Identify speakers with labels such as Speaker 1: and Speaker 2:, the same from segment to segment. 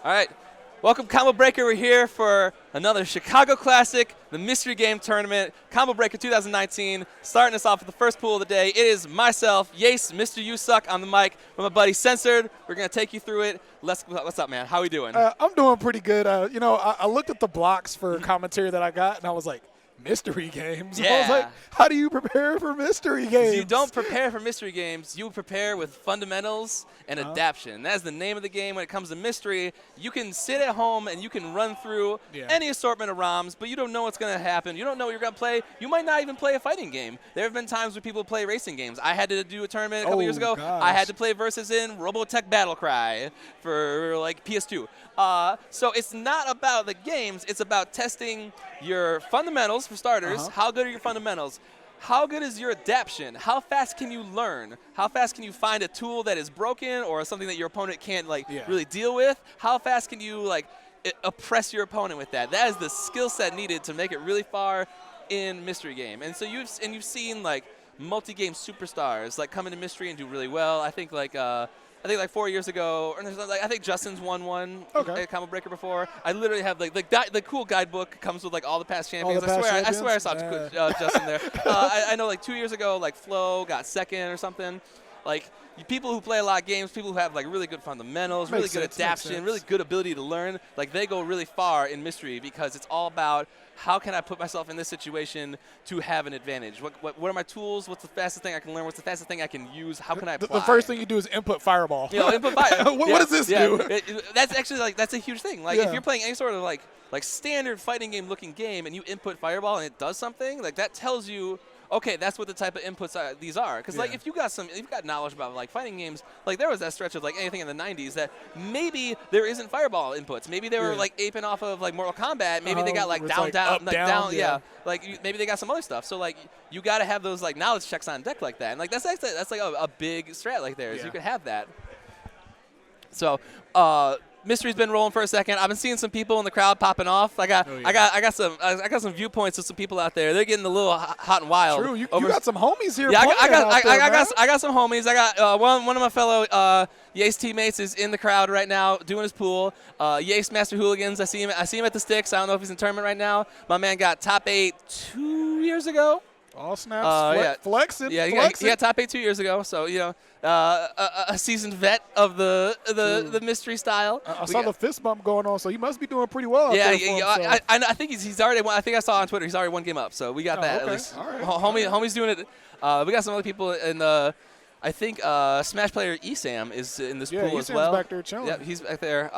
Speaker 1: All right. Welcome, Combo Breaker. We're here for another Chicago Classic, the Mystery Game Tournament. Combo Breaker 2019, starting us off with the first pool of the day. It is myself, Yace, Mr. You Suck on the mic, with my buddy Censored. We're going to take you through it. What's up, man? How we doing?
Speaker 2: I'm doing pretty good. I looked at the blocks for commentary that I got, and I was like, mystery games?
Speaker 1: Yeah.
Speaker 2: I was like, how do you prepare for mystery games?
Speaker 1: You don't prepare for mystery games. You prepare with fundamentals and adaption. That's the name of the game when it comes to mystery. You can sit at home and you can run through any assortment of ROMs, but you don't know what's going to happen. You don't know what you're going to play. You might not even play a fighting game. There have been times where people play racing games. I had to do a tournament a couple years ago.
Speaker 2: Gosh.
Speaker 1: I had to play Versus in Robotech Battlecry for like PS2. So it's not about the games. It's about testing your fundamentals, for starters. How good are your fundamentals? How good is your adaption? How fast can you learn? How fast can you find a tool that is broken or something that your opponent can't really deal with? How fast can you oppress your opponent with that? That is the skill set needed to make it really far in mystery game. And so you've seen multi-game superstars come into mystery and do really well. I think 4 years ago, or I think Justin's won one at Combo Breaker before. I literally have the cool guidebook comes with all the past champions. I swear I saw Justin there. I know 2 years ago Flo got second or something. People who play a lot of games, people who have really good fundamentals, really good adaptation, really good ability to learn, they go really far in mystery because it's all about how can I put myself in this situation to have an advantage? What are my tools? What's the fastest thing I can learn? What's the fastest thing I can use? How can I apply?
Speaker 2: The first thing you do is input Fireball.
Speaker 1: Input Fireball.
Speaker 2: What does this do?
Speaker 1: That's actually that's a huge thing. If you're playing any sort of standard fighting game looking game and you input Fireball and it does something, that tells you, okay, that's what the type of inputs these are. Because if you've got knowledge about fighting games, there was that stretch of anything in the 90s that maybe there isn't Fireball inputs. Maybe they were aping off of Mortal Kombat. Maybe they got down. Maybe they got some other stuff. So you got to have those knowledge checks on deck like that. And that's a big strat there. Is you could have that. So. Mystery's been rolling for a second. I've been seeing some people in the crowd popping off. I got some viewpoints of some people out there. They're getting a little hot and wild.
Speaker 2: True, you got some homies here.
Speaker 1: Yeah, I got some homies. I got one of my fellow Yace teammates is in the crowd right now doing his pool. Yace Master Hooligans. I see him at the sticks. I don't know if he's in tournament right now. My man got top 8 2 years ago.
Speaker 2: All snaps, flexing.
Speaker 1: Yeah, he got top 8 2 years ago. So a seasoned vet of the mystery style.
Speaker 2: I saw the fist bump going on, so he must be doing pretty well.
Speaker 1: I think he's already won. I think I saw on Twitter he's already one game up. So we got that at least.
Speaker 2: All right.
Speaker 1: Homie's doing it. We got some other people in the. I think Smash player Esam is in this pool as well.
Speaker 2: Back there chilling.
Speaker 1: Yeah, he's back there.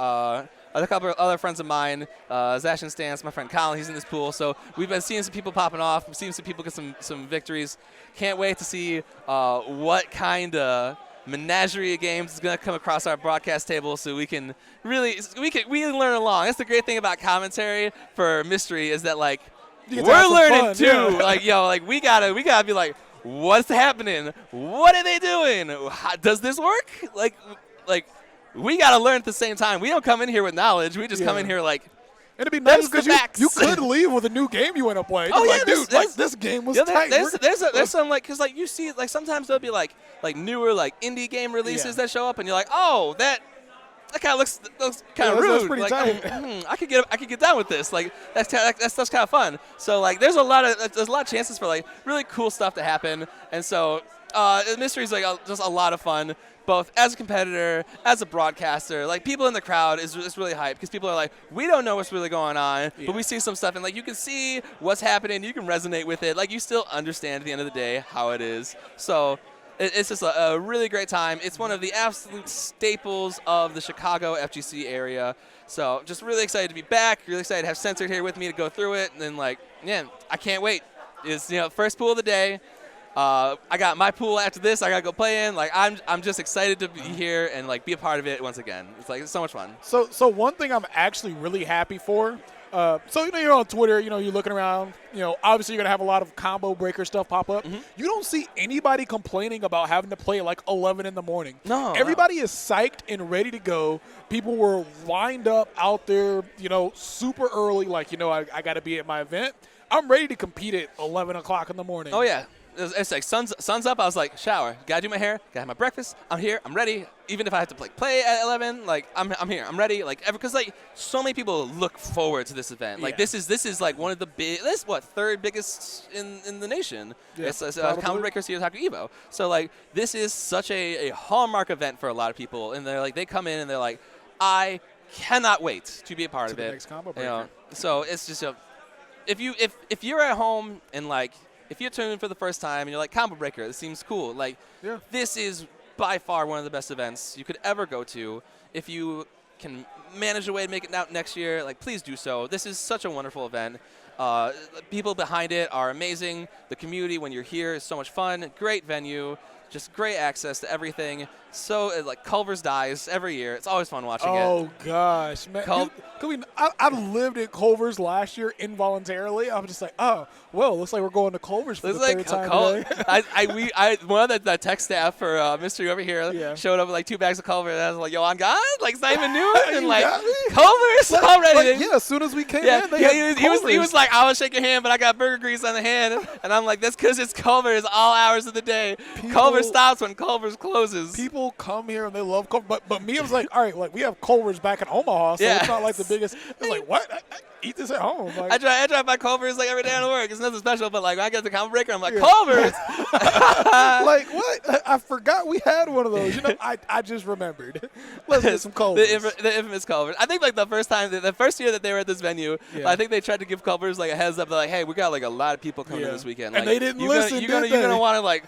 Speaker 1: A couple of other friends of mine, Zash and Stance, my friend Colin, he's in this pool. So we've been seeing some people popping off. We've seen some people get some victories. Can't wait to see what kind of menagerie of games is going to come across our broadcast table so we can really learn along. That's the great thing about commentary for mystery is that we're learning too.
Speaker 2: Yeah.
Speaker 1: We gotta be what's happening? What are they doing? How, does this work? We got to learn at the same time. We don't come in here with knowledge. We just come in here
Speaker 2: it'd be nice because you could leave with a new game you want to play. This game was tight.
Speaker 1: There's some because you see sometimes there'll be newer indie game releases that show up and you're oh that kind of looks kind of rude.
Speaker 2: That's pretty tight.
Speaker 1: I could get down with this. That's kind of fun. So there's a lot of chances for really cool stuff to happen. And so mystery is just a lot of fun. Both as a competitor, as a broadcaster, people in the crowd is really hyped because people are we don't know what's really going on, but we see some stuff and you can see what's happening, you can resonate with it, you still understand at the end of the day how it is. So it's just a really great time. It's one of the absolute staples of the Chicago FGC area. So just really excited to be back, really excited to have Censored here with me to go through it, and then I can't wait. It's first pool of the day. I got my pool after this. I gotta go play in. I'm just excited to be here and be a part of it once again. It's so much fun.
Speaker 2: So one thing I'm actually really happy for. You're on Twitter. You're looking around. Obviously you're gonna have a lot of combo breaker stuff pop up. You don't see anybody complaining about having to play 11 in the morning.
Speaker 1: No.
Speaker 2: Everybody is psyched and ready to go. People were lined up out there. Super early. I got to be at my event. I'm ready to compete at 11 o'clock in the morning.
Speaker 1: Oh yeah. it's like sun's up. I was like, shower, gotta do my hair, gotta have my breakfast. I'm here, I'm ready. Even if I have to like play at 11, like I'm here, I'm ready. Like because like so many people look forward to this event. Like this is like one of the third biggest in the nation.
Speaker 2: Yeah,
Speaker 1: it's Combo Breaker Sea Otaku Evo. So like this is such a hallmark event for a lot of people, and they're like they come in and they're like, I cannot wait to be a part of it.
Speaker 2: Next Combo Breaker.
Speaker 1: So it's just if you're at home and like if you're tuning in for the first time and you're like Combo Breaker, this seems cool. Like this is by far one of the best events you could ever go to. If you can manage a way to make it out next year, like please do so. This is such a wonderful event. People behind it are amazing. The community when you're here is so much fun. Great venue. Just great access to everything. So, like, Culver's dies every year. It's always fun watching it.
Speaker 2: Oh, gosh. Man, I lived at Culver's last year involuntarily. I was just like, oh, well, looks like we're going to Culver's for the third time today.
Speaker 1: One of the tech staff for Mystery over here showed up with, like, 2 bags of Culver, and I was like, yo, on God? Like, it's not even new? And, like, Culver's already.
Speaker 2: Like, as soon as we came in,
Speaker 1: he was like, I will shake your hand, but I got burger grease on the hand. And I'm like, that's because it's Culver's all hours of the day. Culver stops when Culver's closes.
Speaker 2: People come here and they love Culver, but me, I was like, all right, like we have Culver's back in Omaha, so it's not like the biggest. I was like, what? I eat this at home. Like,
Speaker 1: I drive by Culver's like every day on work. It's nothing special, but like when I get to Combo Breaker, I'm like, Culver's.
Speaker 2: Like what? I forgot we had one of those. You know, I just remembered. Let's get some Culver's.
Speaker 1: The infamous Culver's. I think like the first year that they were at this venue, I think they tried to give Culver's like a heads up. They're like, hey, we got like a lot of people coming in this weekend,
Speaker 2: and
Speaker 1: like,
Speaker 2: they didn't listen.
Speaker 1: You're gonna want to like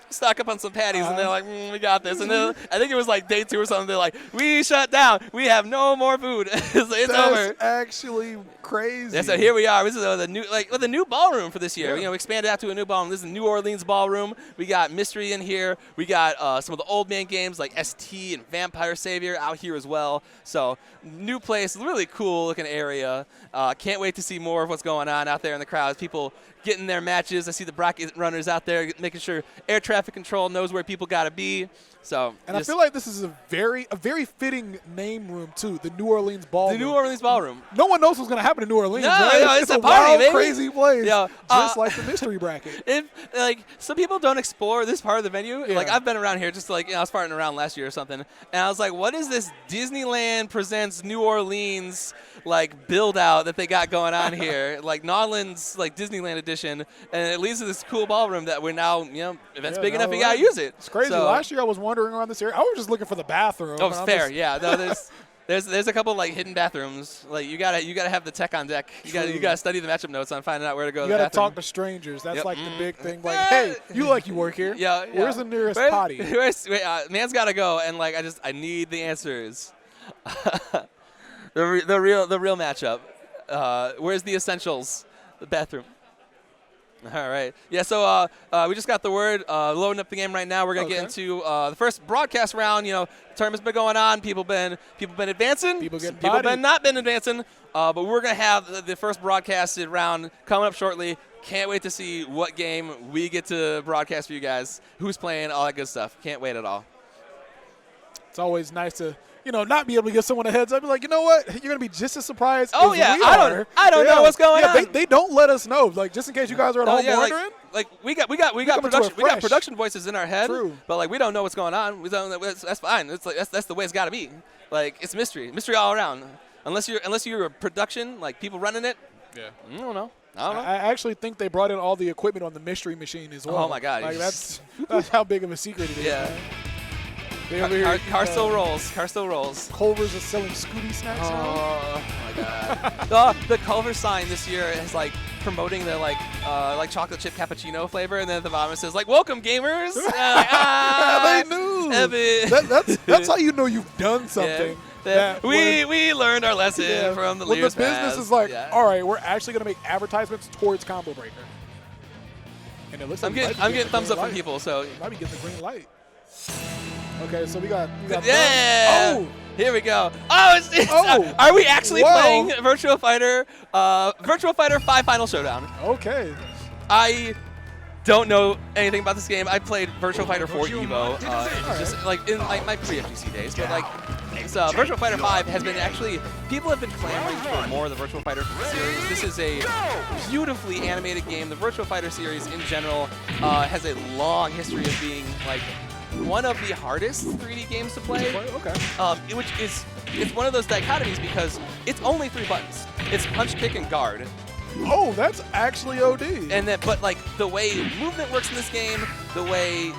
Speaker 1: stock up on some patties, and they're like, we got this. And then I think it was like day 2 or something. They're like, we shut down. We have no more food. It's over.
Speaker 2: That's actually crazy.
Speaker 1: Yeah, so here we are. This is the new ballroom for this year. Yeah. You know, we expanded out to a new ballroom. This is the New Orleans ballroom. We got Mystery in here. We got some of the old man games like ST and Vampire Savior out here as well. So new place, really cool looking area. Can't wait to see more of what's going on out there in the crowds. People getting their matches. I see the bracket runners out there making sure air traffic control knows where people got to be. So,
Speaker 2: and I feel like this is a very fitting name room too. The New Orleans Ballroom.
Speaker 1: The New Orleans Ballroom.
Speaker 2: No one knows what's going to happen in New Orleans.
Speaker 1: No,
Speaker 2: right?
Speaker 1: no, it's a
Speaker 2: party,
Speaker 1: wild,
Speaker 2: crazy place.
Speaker 1: Yeah,
Speaker 2: just like the mystery bracket.
Speaker 1: If like some people don't explore this part of the venue, like I've been around here, just like I was farting around last year or something, and I was like, what is this Disneyland presents New Orleans like build out that they got going on here, like Nodland's like Disneyland edition, and it leads to this cool ballroom that we're now, if it's big enough, you gotta use it.
Speaker 2: It's crazy.
Speaker 1: So,
Speaker 2: last year I was wandering around this area. I was just looking for the bathroom.
Speaker 1: Oh, it's fair. Yeah, no, there's a couple like hidden bathrooms. Like you gotta have the tech on deck. You gotta study the matchup notes on finding out where to go.
Speaker 2: You gotta talk to strangers. That's like the big thing. Like, hey, you work here.
Speaker 1: Yeah.
Speaker 2: Where's the nearest potty?
Speaker 1: Man's gotta go, and like I need the answers. the real matchup. Where's the essentials? The bathroom. All right. Yeah, so we just got the word. Loading up the game right now. We're going to get into the first broadcast round. You know, tournament's been going on. People been advancing. People been not been advancing. But we're going to have the first broadcasted round coming up shortly. Can't wait to see what game we get to broadcast for you guys. Who's playing, all that good stuff. Can't wait at all.
Speaker 2: It's always nice to not be able to give someone a heads up. Be like, you know what? You're gonna be just as surprised.
Speaker 1: Oh
Speaker 2: as
Speaker 1: yeah,
Speaker 2: we are.
Speaker 1: I don't know what's going on.
Speaker 2: They don't let us know. Like just in case you guys are at home wondering.
Speaker 1: Like we got production voices in our head.
Speaker 2: True.
Speaker 1: But like we don't know what's going on. We don't. That's fine. It's like that's the way it's got to be. Like it's mystery all around. Unless you're a production, like people running it.
Speaker 2: Yeah.
Speaker 1: I don't know.
Speaker 2: I actually think they brought in all the equipment on the mystery machine as well.
Speaker 1: Oh my God.
Speaker 2: Like that's how big of a secret it is.
Speaker 1: Yeah.
Speaker 2: Man.
Speaker 1: Car still rolls.
Speaker 2: Culver's is selling Scooby snacks now.
Speaker 1: Oh my God. The Culver sign this year is like promoting the like chocolate chip cappuccino flavor, and then at the bottom it says like "Welcome gamers."
Speaker 2: They knew. That's how you know you've done something.
Speaker 1: Yeah. We learned our lesson from the years
Speaker 2: past. The business is like, all right, we're actually going to make advertisements towards Combo Breaker. And it looks like
Speaker 1: I'm getting thumbs up from people, so
Speaker 2: you might be getting the green light. Okay, so we got
Speaker 1: yeah. Oh, here we go. Oh, are we actually playing Virtua Fighter 5 Final Showdown?
Speaker 2: Okay.
Speaker 1: I don't know anything about this game. I played Virtua Fighter 4 Evo, just like in like my pre-FGC days, but like Virtua Fighter 5 has been actually, people have been clamoring for more of the Virtua Fighter series. This is a beautifully animated game. The Virtua Fighter series in general has a long history of being like one of the hardest 3D games to play.
Speaker 2: Okay.
Speaker 1: It's one of those dichotomies because it's only 3 buttons. It's punch, kick, and guard.
Speaker 2: Oh, that's actually OD.
Speaker 1: And then, but like the way movement works in this game, the way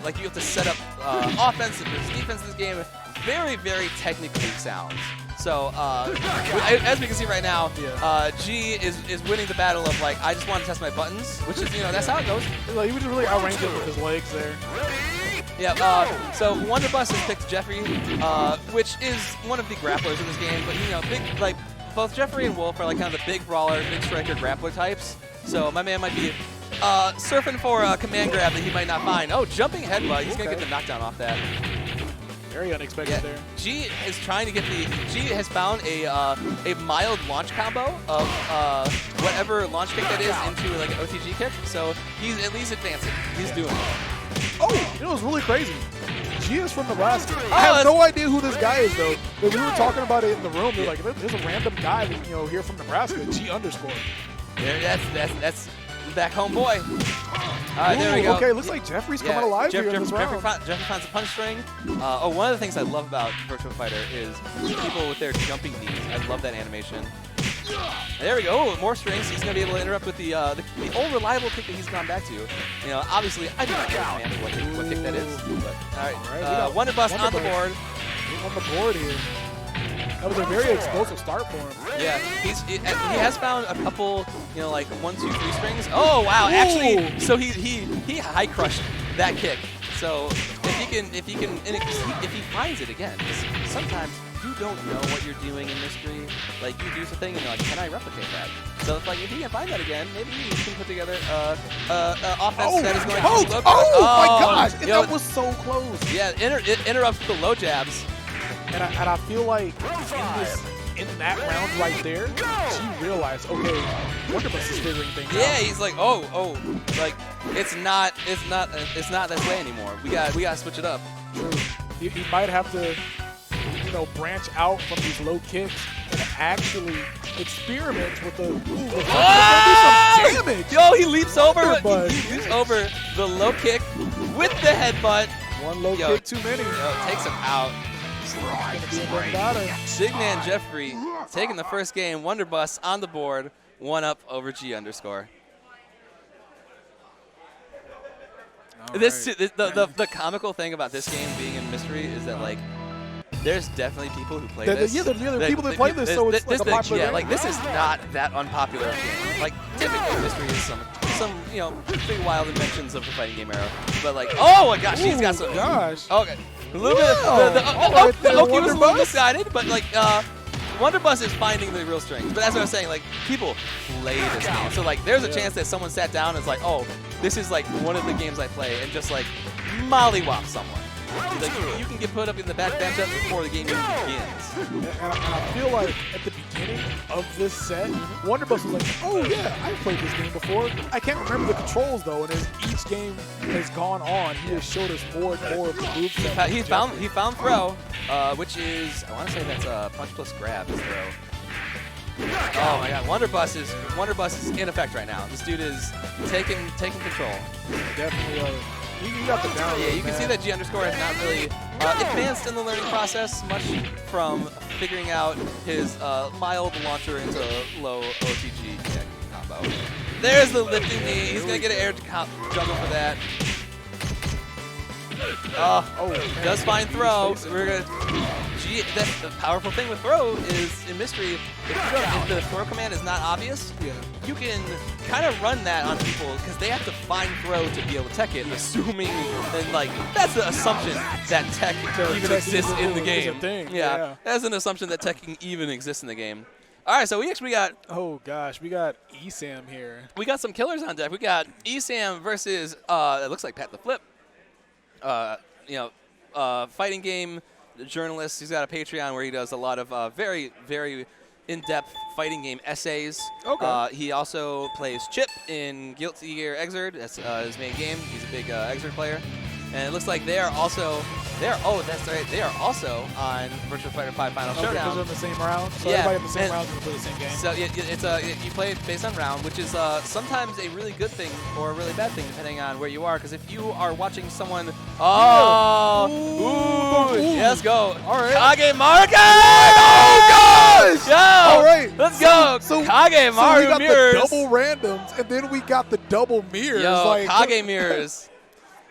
Speaker 1: like you have to set up offense and defense in this game, very, very technically sound. So as we can see right now, G is winning the battle of like, I just want to test my buttons, which is, that's how it goes.
Speaker 2: Like, he was just really outrange it with his legs there.
Speaker 1: Yeah, so Wonderbus has picked Jeffrey, which is one of the grapplers in this game, but big, like, both Jeffrey and Wolf are like kind of the big brawler, big striker grappler types. So my man might be surfing for a command grab that he might not find. Oh, jumping headbutt. He's going to get the knockdown off that.
Speaker 2: Very unexpected there.
Speaker 1: G is trying to get G has found a mild launch combo of whatever launch kick that is into like an OTG kick. So he's at least advancing. He's doing it.
Speaker 2: Oh, it was really crazy. G is from Nebraska. I have no idea who this guy is, though. But we were talking about it in the room. They're like, there's a random guy that, here from Nebraska, G underscore.
Speaker 1: Yeah, that's back home boy. All right, there we go.
Speaker 2: Okay, looks like Jeffrey's coming alive here in this round.
Speaker 1: Jeffrey finds a punch string. One of the things I love about Virtua Fighter is people with their jumping knees. I love that animation. There we go. Oh, more strings. He's going to be able to interrupt with the old reliable kick that he's gone back to. Obviously, I do not understand what kick that is. But, all right. Wonderbus on the board.
Speaker 2: On the board here. That was a very explosive start for him.
Speaker 1: Yeah, he has found a couple, like 1, 2, 3 strings. Oh wow! Ooh. Actually, so he high crushed that kick. So if he finds it again, sometimes you don't know what you're doing in Mystery. Like you do something and you're like, can I replicate that? So it's like if he can find that again, maybe he can put together offense that is going to low.
Speaker 2: Oh my gosh! That was so close.
Speaker 1: Yeah, it interrupts with the low jabs.
Speaker 2: And I feel like in that round right there, she realized, okay, Wonderbus is figuring things out.
Speaker 1: Yeah, he's like, like it's not this way anymore. We got to switch it up.
Speaker 2: True. He might have to, branch out from these low kicks and actually experiment with the. Ooh, some damage.
Speaker 1: Yo, he leaps over. He leaps over the low kick with the headbutt.
Speaker 2: One low kick too many.
Speaker 1: Takes him out. Signan Jeffrey taking the first game. Wonderbus on the board, 1 up over G underscore. The comical thing about this game being in Mystery is that like there's definitely people who play this.
Speaker 2: Yeah, there are people that play this, so it's like a popular game.
Speaker 1: Like this is not that unpopular game. Like typically Mystery is some pretty wild inventions of the fighting game era. But like, oh my gosh, she's got some.
Speaker 2: Gosh.
Speaker 1: Okay. A little bit. The Oki was a little misguided, but like Wonderbus is finding the real strings. But as I was saying, like people play this game, so like there's a chance that someone sat down and is like, oh, this is like one of the games I play, and just like mollywop someone. Like you can get put up in the back bench up before the game even begins.
Speaker 2: And I feel like at the beginning of this set, Wonderbus was like, oh yeah, I've played this game before. I can't remember the controls though, and as each game has gone on, he has showed us more and more of the moves.
Speaker 1: He found throw, which is, I want to say that's a punch plus grab is throw. Oh my god, Wonderbus is in effect right now. This dude is taking control.
Speaker 2: Definitely. You got the down.
Speaker 1: Yeah, you can see that G underscore has not really advanced in the learning process much from figuring out his mild launcher into low OTG kick combo. There's the lifting knee. He's going to get an air juggle for that. Does find throw. We're gonna. That's the powerful thing with throw is in Mystery. If the throw command is not obvious, you can kind of run that on people because they have to find throw to be able to tech it. Assuming and like that's the assumption that tech even exists in the game. Yeah, that's an assumption that tech even exists in the game. All right, so we actually got.
Speaker 2: Oh gosh, we got ESAM here.
Speaker 1: We got some killers on deck. We got ESAM versus it looks like Pat the Flip. Fighting game journalist. He's got a Patreon where he does a lot of very, very in-depth fighting game essays.
Speaker 2: Okay.
Speaker 1: He also plays Chip in Guilty Gear Xrd. That's his main game. He's a big Xrd player. And it looks like they are also Oh, that's right. They are also on Virtua Fighter 5 Final
Speaker 2: Because
Speaker 1: Showdown.
Speaker 2: they're in the same round. So
Speaker 1: Yeah,
Speaker 2: everybody in the same
Speaker 1: and-
Speaker 2: round is going to play the same game.
Speaker 1: So you play it based on round, which is sometimes a really good thing or a really bad thing depending on where you are. Because if you are watching someone, let's go.
Speaker 2: All right.
Speaker 1: Kage Maru.
Speaker 2: Oh, gosh!
Speaker 1: Yo,
Speaker 2: All right.
Speaker 1: let's go.
Speaker 2: So
Speaker 1: Kage Maru
Speaker 2: we got
Speaker 1: mirrors.
Speaker 2: the double randoms, and then we got the double mirrors.
Speaker 1: Yo,
Speaker 2: like,
Speaker 1: Kage mirrors.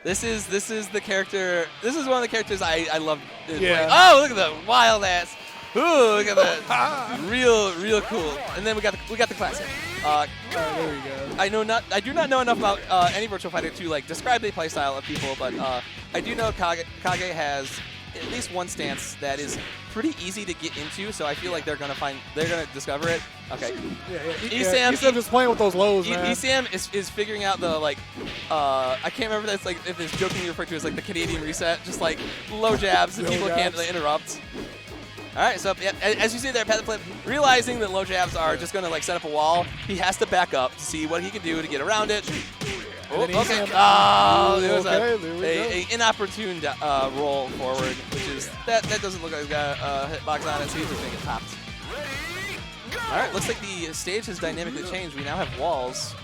Speaker 1: This is the character. This is one of the characters I love.
Speaker 2: Yeah.
Speaker 1: Oh, look at the wild ass. Ooh, look at that. real cool. And then we got the classic.
Speaker 2: there you go.
Speaker 1: I do not know enough about any Virtua Fighter to like describe the playstyle of people, but I do know Kage has at least one stance that is pretty easy to get into. So I feel like they're gonna discover it. Okay.
Speaker 2: Yeah. Esam's just playing with those lows, man.
Speaker 1: ECM is figuring out the like I can't remember that's like if it's jokingly referred to as like the Canadian reset, just like low jabs and people can't interrupt. All right, so yeah, as you see there, Pat the Flip, realizing that low jabs are just going to like set up a wall, he has to back up to see what he can do to get around it. Oh, okay. Oh, there was a inopportune roll forward, which is that doesn't look like it's got a hitbox on it, so he's just going to get popped. All right, looks like the stage has dynamically changed. We now have walls.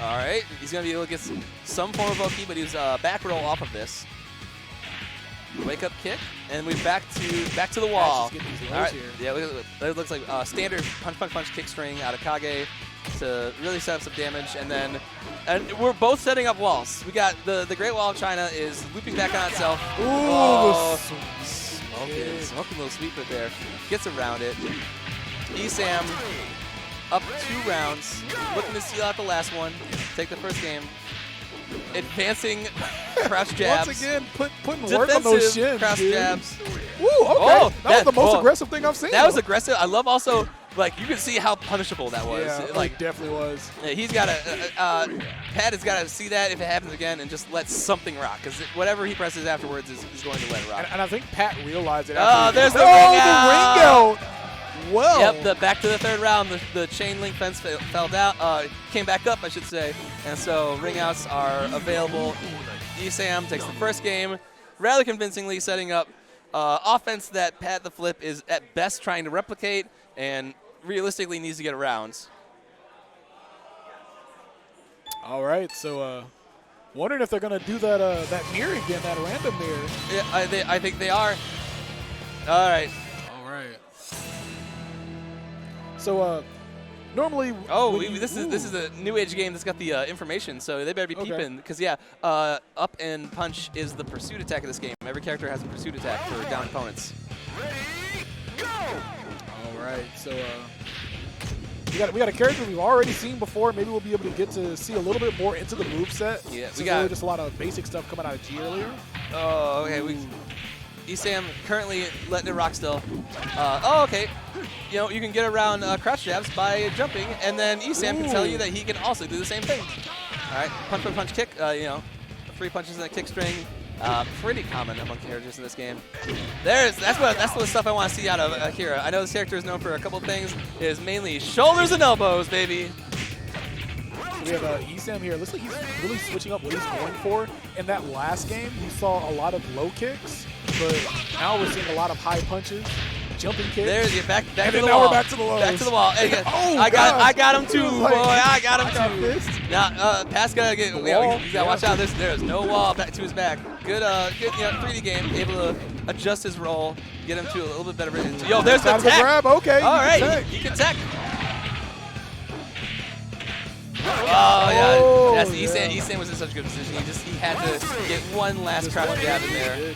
Speaker 1: All right, he's going to be able to get some form of Oki, but he's back roll off of this. Wake up kick, and we're back to the wall. All right, yeah, it looks like standard punch kick string out of Kage to really set up some damage, and we're both setting up walls. We got the Great Wall of China is looping back on itself.
Speaker 2: Ooh,
Speaker 1: smoking little sweep right there. Gets around it. Esam up 2 rounds, looking to seal out the last one, take the first game. Advancing crouch jabs.
Speaker 2: Once again, putting work on those shins,
Speaker 1: crouch
Speaker 2: dude.
Speaker 1: jabs.
Speaker 2: Woo, okay. That was the most aggressive thing I've seen.
Speaker 1: That was aggressive. I love also, like, you can see how punishable that was.
Speaker 2: Yeah,
Speaker 1: like,
Speaker 2: it definitely was.
Speaker 1: He's got to, Pat has got to see that if it happens again and just let something rock. Because whatever he presses afterwards is going to let it rock.
Speaker 2: And I think Pat realized it.
Speaker 1: Oh, there's the ring
Speaker 2: out. Well.
Speaker 1: Yep, back to the 3rd round. The chain link fence fell down, came back up, I should say. And so ring outs are available. Esam takes the first game, rather convincingly setting up offense that Pat the Flip is at best trying to replicate and realistically needs to get around.
Speaker 2: All right, so wondering if they're going to do that mirror again, that random mirror.
Speaker 1: Yeah, I think they are. All right.
Speaker 2: So normally.
Speaker 1: This is a new age game that's got the information, so they better be peeping because up and punch is the pursuit attack of this game. Every character has a pursuit attack for down opponents.
Speaker 2: All right, so we got a character we've already seen before. Maybe we'll be able to get to see a little bit more into the moveset.
Speaker 1: Yeah,
Speaker 2: we got just a lot of basic stuff coming out of G earlier.
Speaker 1: Oh, okay. Esam currently letting it rock still. Okay. You know, you can get around crouch jabs by jumping, and then Esam can tell you that he can also do the same thing. All right, punch kick. 3 punches in a kick string. Pretty common among characters in this game. That's the stuff I want to see out of Akira. I know this character is known for a couple of things. It is mainly shoulders and elbows, baby.
Speaker 2: We have Esam here. Looks like he's really switching up what he's going for. In that last game, we saw a lot of low kicks, but now we're seeing a lot of high punches, jumping kicks.
Speaker 1: There's you back
Speaker 2: and
Speaker 1: to the
Speaker 2: now
Speaker 1: wall.
Speaker 2: we're back to the lows.
Speaker 1: Back to the wall. I got him too, boy. I got him too. Now, Pat's gotta get. He's gotta watch out. There's no wall back to his back. Good 3D game. Able to adjust his roll, get him to a little bit better. Yo, there's the tech.
Speaker 2: Grab. Okay.
Speaker 1: All right, he can tech. Oh yeah, Esam was in such a good position. He had to get one last crouch jab in there.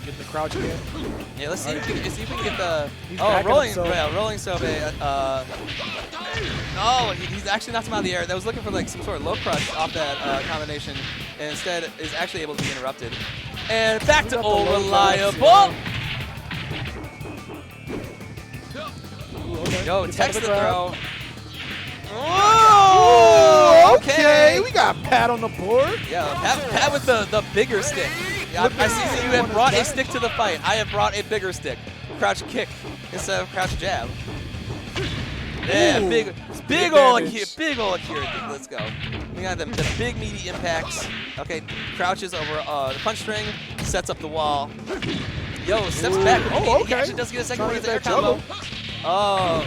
Speaker 2: Get the crouch again.
Speaker 1: Yeah, let's see if we can get the rolling sobe. He's actually knocked him out of the air. That was looking for like some sort of low crush off that combination, and instead is actually able to be interrupted. And back to old reliable. Yo, text the throw.
Speaker 2: Oh, okay. We got Pat on the board.
Speaker 1: Yeah, Pat with the bigger stick. I see that you have brought a stick to the fight. I have brought a bigger stick. Crouch kick instead of crouch jab. Yeah, Big ol' Akira. Let's go. We got the big meaty impacts. Okay, crouches over the punch string, sets up the wall. Yo, steps back.
Speaker 2: Oh, okay.
Speaker 1: He actually does get a second one with the air combo. Oh.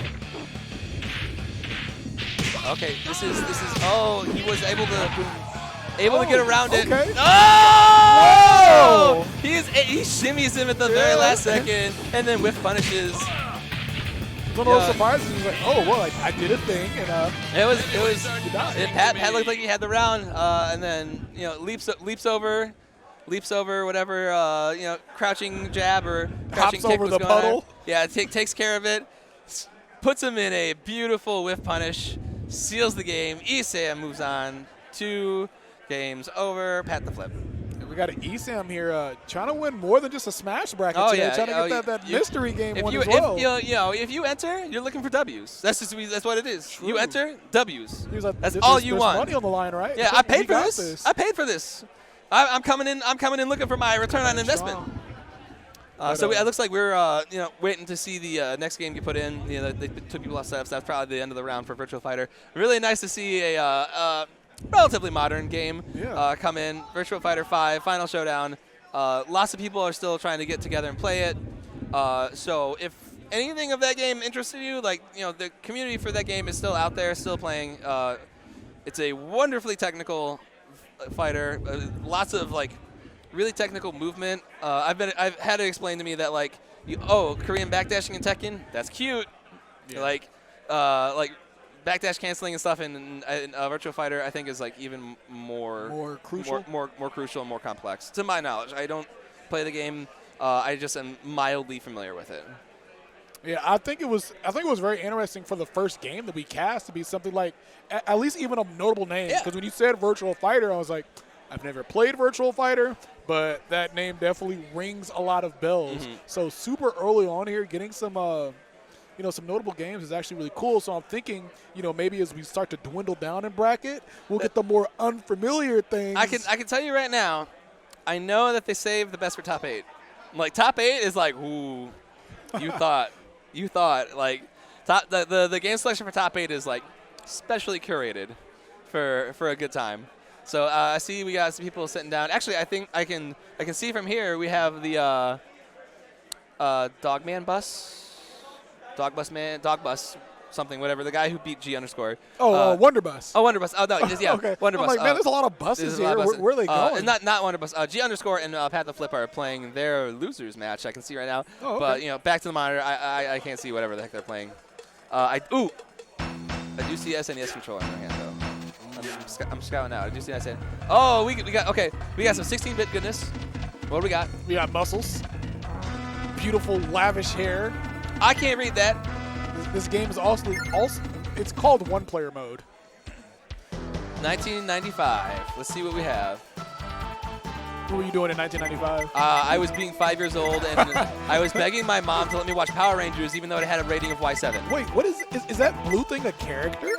Speaker 1: Okay, this is. Oh, he was able to get around it.
Speaker 2: Okay.
Speaker 1: Oh! He shimmies him at the very last second, and then whiff punishes.
Speaker 2: One of those surprises. He's like, oh well, I did a thing, and
Speaker 1: Pat looked like he had the round, and then leaps over whatever crouching jab or crouching
Speaker 2: hops
Speaker 1: kick
Speaker 2: over
Speaker 1: was
Speaker 2: the
Speaker 1: going
Speaker 2: puddle.
Speaker 1: there. Yeah, takes care of it, puts him in a beautiful whiff punish, seals the game. Isam moves on. 2 games over. Pat the flip.
Speaker 2: We got an Isam here trying to win more than just a smash bracket.
Speaker 1: Oh,
Speaker 2: today,
Speaker 1: yeah.
Speaker 2: trying to get that mystery game
Speaker 1: if
Speaker 2: one
Speaker 1: you,
Speaker 2: as well.
Speaker 1: If you enter, you're looking for W's. That's what it is.
Speaker 2: True.
Speaker 1: You enter, W's.
Speaker 2: Like,
Speaker 1: that's all you
Speaker 2: there's
Speaker 1: want.
Speaker 2: Money on the line, right?
Speaker 1: Yeah, I paid for this. I paid for this. I'm coming in looking for my return on investment. So it looks like we're waiting to see the next game get put in. They took people off setups. That's probably the end of the round for Virtual Fighter. Really nice to see a relatively modern game come in. Virtual Fighter 5 Final Showdown. Lots of people are still trying to get together and play it. So if anything of that game interested you, the community for that game is still out there, still playing. It's a wonderfully technical fighter. Lots of really technical movement. I've had it explained to me that Korean backdashing in Tekken, that's cute. Yeah. Backdash canceling and stuff in Virtua Fighter, I think is even more
Speaker 2: crucial,
Speaker 1: more crucial and more complex. To my knowledge, I don't play the game. I just am mildly familiar with it.
Speaker 2: Yeah, I think it was very interesting for the first game that we cast to be something like at least even a notable name. Because when you said Virtual Fighter, I was like, I've never played Virtual Fighter, but that name definitely rings a lot of bells. Mm-hmm. So super early on here, getting some some notable games is actually really cool. So I'm thinking, maybe as we start to dwindle down in bracket, we'll get the more unfamiliar things.
Speaker 1: I can tell you right now, I know that they saved the best for top 8. Top 8 is ooh, you thought the game selection for top 8 is specially curated for a good time. So I see we got some people sitting down. Actually, I think I can see from here we have the Dog Bus, something, whatever. The guy who beat G _.
Speaker 2: Wonder Bus.
Speaker 1: Oh, Wonder Bus. Oh, no, yeah,
Speaker 2: okay.
Speaker 1: Wonder Bus.
Speaker 2: I'm man, there's a lot of buses here. Where are they going?
Speaker 1: Not Wonder Bus. G _ and Pat the Flip are playing their losers match. I can see right now.
Speaker 2: Oh, okay.
Speaker 1: But back to the monitor. I can't see whatever the heck they're playing. I do see SNES controller in their hand though. I'm scouting out. I do see SNES. Oh, we got some 16-bit goodness. What do we got?
Speaker 2: We got muscles. Beautiful, lavish hair.
Speaker 1: I can't read that.
Speaker 2: This game is also it's called one-player mode.
Speaker 1: 1995. Let's see what we have.
Speaker 2: What were you doing in 1995?
Speaker 1: I was being 5 years old, and I was begging my mom to let me watch Power Rangers, even though it had a rating of Y7.
Speaker 2: Wait, what is that blue thing a character?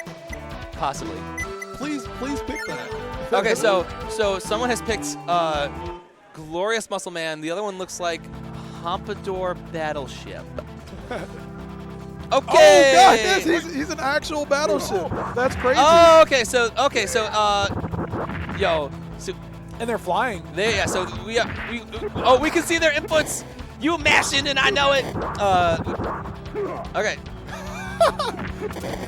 Speaker 1: Possibly.
Speaker 2: Please pick that.
Speaker 1: Okay, so someone has picked Glorious Muscle Man. The other one looks like Pompadour Battleship. Okay.
Speaker 2: Oh God, yes, he's an actual battleship. That's crazy.
Speaker 1: Oh, okay. So
Speaker 2: and they're flying.
Speaker 1: So we can see their inputs. You mashing and I know it. Okay.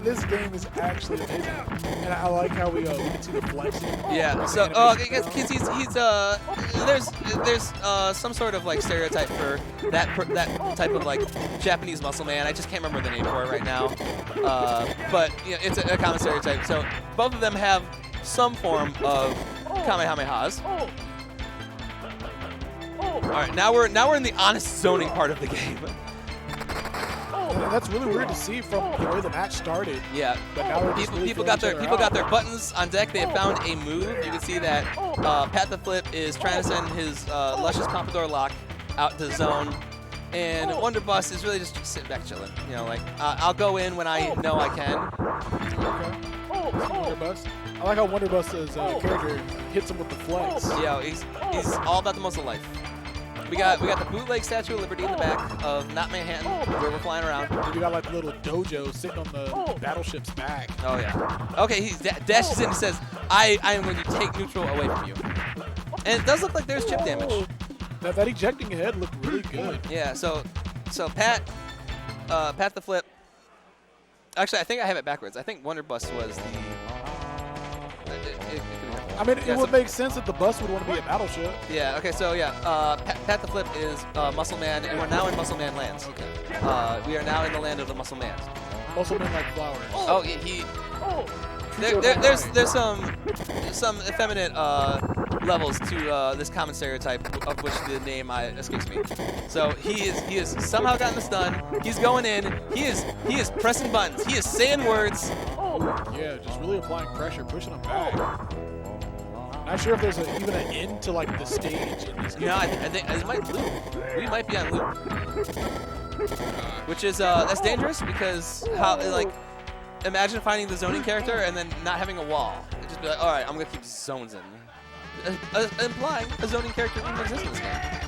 Speaker 2: This game is actually amazing, and I like how we can see the flexing.
Speaker 1: Yeah. So because there's some sort of stereotype for that type of Japanese muscle man. I just can't remember the name for it right now. But it's a common stereotype. So both of them have some form of kamehamehas. All right. Now we're in the honest zoning part of the game.
Speaker 2: And that's really weird to see from the way the match started.
Speaker 1: Yeah,
Speaker 2: but now
Speaker 1: people got their buttons on deck. They have found a move. You can see that Pat the Flip is trying to send his luscious Pompadour lock out to zone, and Wonder Bus is really just sitting back chilling. I'll go in when I know I can.
Speaker 2: Okay. Wonder Bus. I like how Wonder Bus's character hits him with the flex.
Speaker 1: Yeah, he's all about the muscle life. We got the bootleg Statue of Liberty in the back of not Manhattan, where we're flying around.
Speaker 2: And we got like a little dojo sitting on the battleship's back.
Speaker 1: Oh yeah. Okay, he dashes in and says, "I am going to take neutral away from you." And it does look like there's chip damage.
Speaker 2: That ejecting head looked really good.
Speaker 1: Yeah. So Pat the flip. Actually, I think I have it backwards. I think Wonderbus was the.
Speaker 2: I mean, it would make sense that the bus would want to be a battleship.
Speaker 1: Yeah, okay, so yeah, Pat the Flip is Muscle Man, and we're now in Muscle Man lands.
Speaker 2: Okay.
Speaker 1: We are now in the land of the Muscle Mans.
Speaker 2: Muscle Man like flowers.
Speaker 1: Oh, there's some effeminate levels to this common stereotype, of which the name escapes me. So he is somehow gotten this done. He's going in. He is pressing buttons. He is saying words.
Speaker 2: Yeah, just really applying pressure, pushing them back. Not sure if there's even an end to like the stage.
Speaker 1: No, I think it might loop. We might be on loop, which is that's dangerous because imagine finding the zoning character and then not having a wall. It'd just be like, all right, I'm gonna keep zones in, implying a zoning character even exists in this game.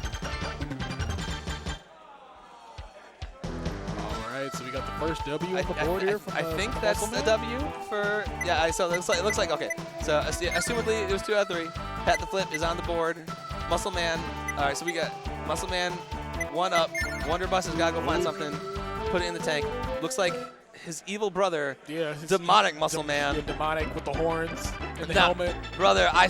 Speaker 2: So we got the first W on the board here.
Speaker 1: I think that's the W for So it looks like okay. So assumedly it was 2 out of 3. Pat the Flip is on the board. Muscle Man. All right, so we got Muscle Man 1 up. Wonderbus has got to go find something. Put it in the tank. Looks like his evil brother.
Speaker 2: Yeah.
Speaker 1: Demonic Muscle Man.
Speaker 2: Yeah, demonic with the horns and the helmet.
Speaker 1: Brother, I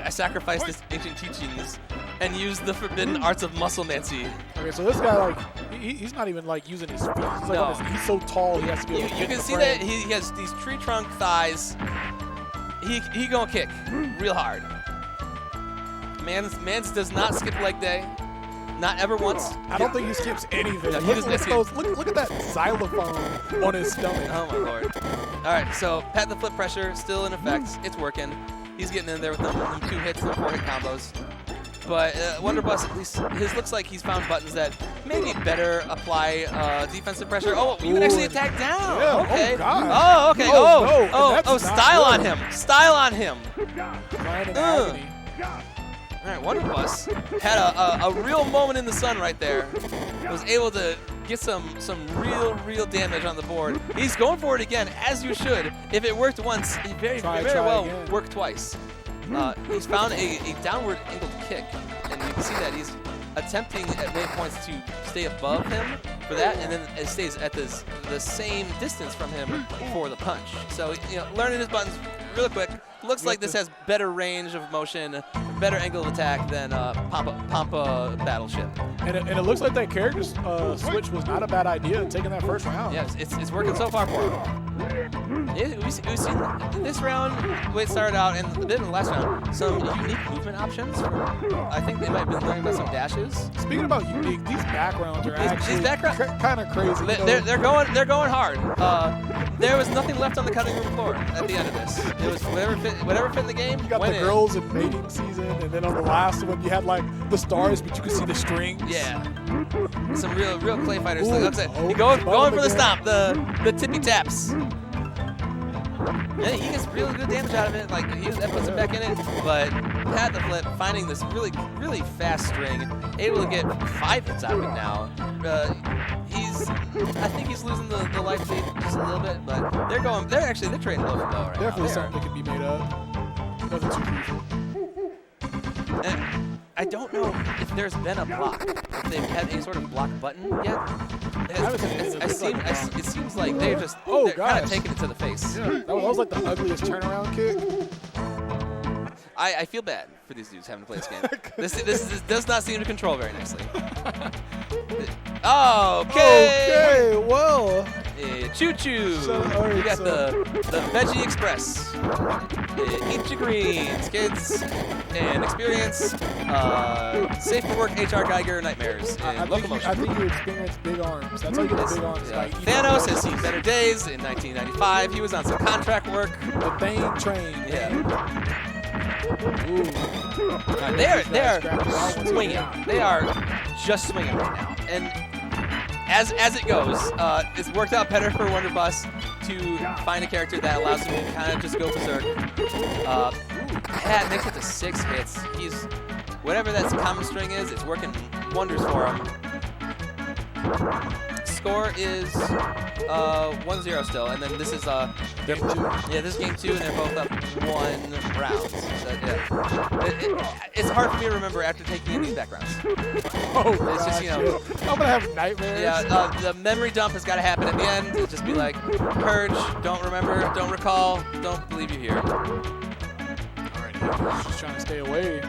Speaker 1: sacrificed his ancient teachings and used the forbidden arts of musclemancy.
Speaker 2: Okay, so this guy, like, he's not even, like, using his feet. He's, like, he's so tall, he has to be able to
Speaker 1: You can see that he has these tree trunk thighs. He gonna kick real hard. Mans does not skip leg day. Not ever once.
Speaker 2: I don't think he skips anything.
Speaker 1: No,
Speaker 2: look at that xylophone on his stomach.
Speaker 1: Oh, my Lord. All right, so Pat the Flip pressure still in effect. It's working. He's getting in there with them 2 hits, them 4-hit combos. But Wonderbus, at least, his looks like he's found buttons that maybe better apply defensive pressure. Oh, you can actually attack down.
Speaker 2: Yeah,
Speaker 1: okay.
Speaker 2: Oh, God.
Speaker 1: Oh, okay.
Speaker 2: No,
Speaker 1: style on him. Style on him.
Speaker 2: Agony.
Speaker 1: All right, Wonderbus had a real moment in the sun right there. Was able to get some real damage on the board. He's going for it again, as you should. If it worked once, it very well
Speaker 2: again.
Speaker 1: worked twice. He's found a downward angled kick, and you can see that he's attempting at many points to stay above him for that, and then it stays at the same distance from him for the punch. So, learning his buttons real quick. Looks like this has better range of motion, better angle of attack than Pampa Battleship.
Speaker 2: And it looks like that character switch was not a bad idea taking that first round.
Speaker 1: Yes, it's working so far for him. Yeah, we've seen this round, the way it started out, and then in the last round, some unique movement options. I think they might have been learning about some dashes.
Speaker 2: Speaking about unique, these backgrounds are actually kind of crazy.
Speaker 1: They're going hard. There was nothing left on the cutting room floor at the end of this. It was whatever fit in the game.
Speaker 2: You got the girls in mating season, and then on the last one you had like the stars, but you could see the strings.
Speaker 1: Yeah, some real clay fighters. Going for the stomp, the tippy taps. Yeah, he gets really good damage out of it. Like that puts him back in it. But Pat the Flip finding this really fast string, able to get 5 hits out of it now. I think he's losing the life lead just a little bit, but they're trading low for low right
Speaker 2: Definitely
Speaker 1: now.
Speaker 2: Something that can be made up. Nothing too crucial.
Speaker 1: And I don't know if there's been a block. If they've had any sort of block button yet. It seems like they're kind of taking it to the face.
Speaker 2: Yeah, that was like the ugliest turnaround kick.
Speaker 1: I feel bad for these dudes having to play this game. This does not seem to control very nicely. Okay,
Speaker 2: well.
Speaker 1: Choo-choo. You got the Veggie Express. Eat your greens, kids, and experience safe for work HR Geiger nightmares and locomotion.
Speaker 2: I think you experience big arms. That's how you get the big arms.
Speaker 1: Yeah. Thanos has seen better days in 1995. He was on some contract work.
Speaker 2: The Bane train.
Speaker 1: Yeah. They are swinging. They are just swinging right now. And as it goes, it's worked out better for Wonderbus to find a character that allows him to kind of just go berserk. Pat makes it to 6 hits. whatever that common string is, it's working wonders for him. Score is 1-0 still, and then this is
Speaker 2: Game 2.
Speaker 1: Yeah, this is game 2, and they're both up 1 round. So, yeah. It's hard for me to remember after taking in these backgrounds.
Speaker 2: Oh,
Speaker 1: It's just, you know,
Speaker 2: I'm gonna have nightmares.
Speaker 1: yeah, the memory dump has got to happen at the end. It'll just be like, purge, don't remember, don't recall, don't believe you're here.
Speaker 2: All right, just trying to stay away.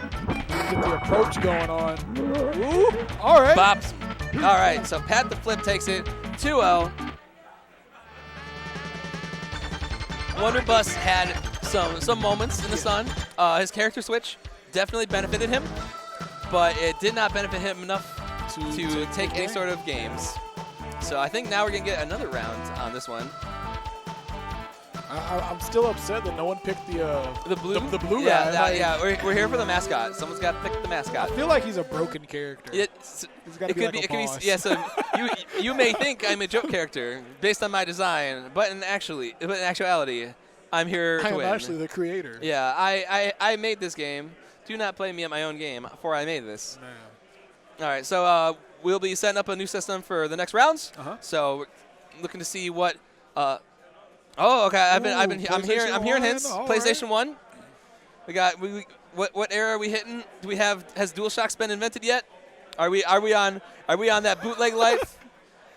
Speaker 2: Get the approach going on. Ooh, all right.
Speaker 1: Bops. All right, so Pat the Flip takes it 2-0. Wonderbus had some moments in the sun. His character switch definitely benefited him, but it did not benefit him enough to take any sort of games. So I think now we're going to get another round on this one.
Speaker 2: I'm still upset that no one picked the
Speaker 1: blue
Speaker 2: guy.
Speaker 1: Yeah, yeah. We're here for the mascot. Someone's got to pick the mascot.
Speaker 2: I feel like he's a broken character.
Speaker 1: It
Speaker 2: could be
Speaker 1: like a boss. Yeah. So you may think I'm a joke character based on my design, but in actuality, I'm here to win.
Speaker 2: I'm actually the creator.
Speaker 1: Yeah, I made this game. Do not play me at my own game, for I made this.
Speaker 2: Man.
Speaker 1: All right, so we'll be setting up a new system for the next rounds.
Speaker 2: So
Speaker 1: we're looking to see what. Oh, okay. I'm hearing hints.
Speaker 2: All
Speaker 1: PlayStation
Speaker 2: right.
Speaker 1: 1. We got what era are we hitting? Do we have has DualShocks been invented yet? Are we on that bootleg life?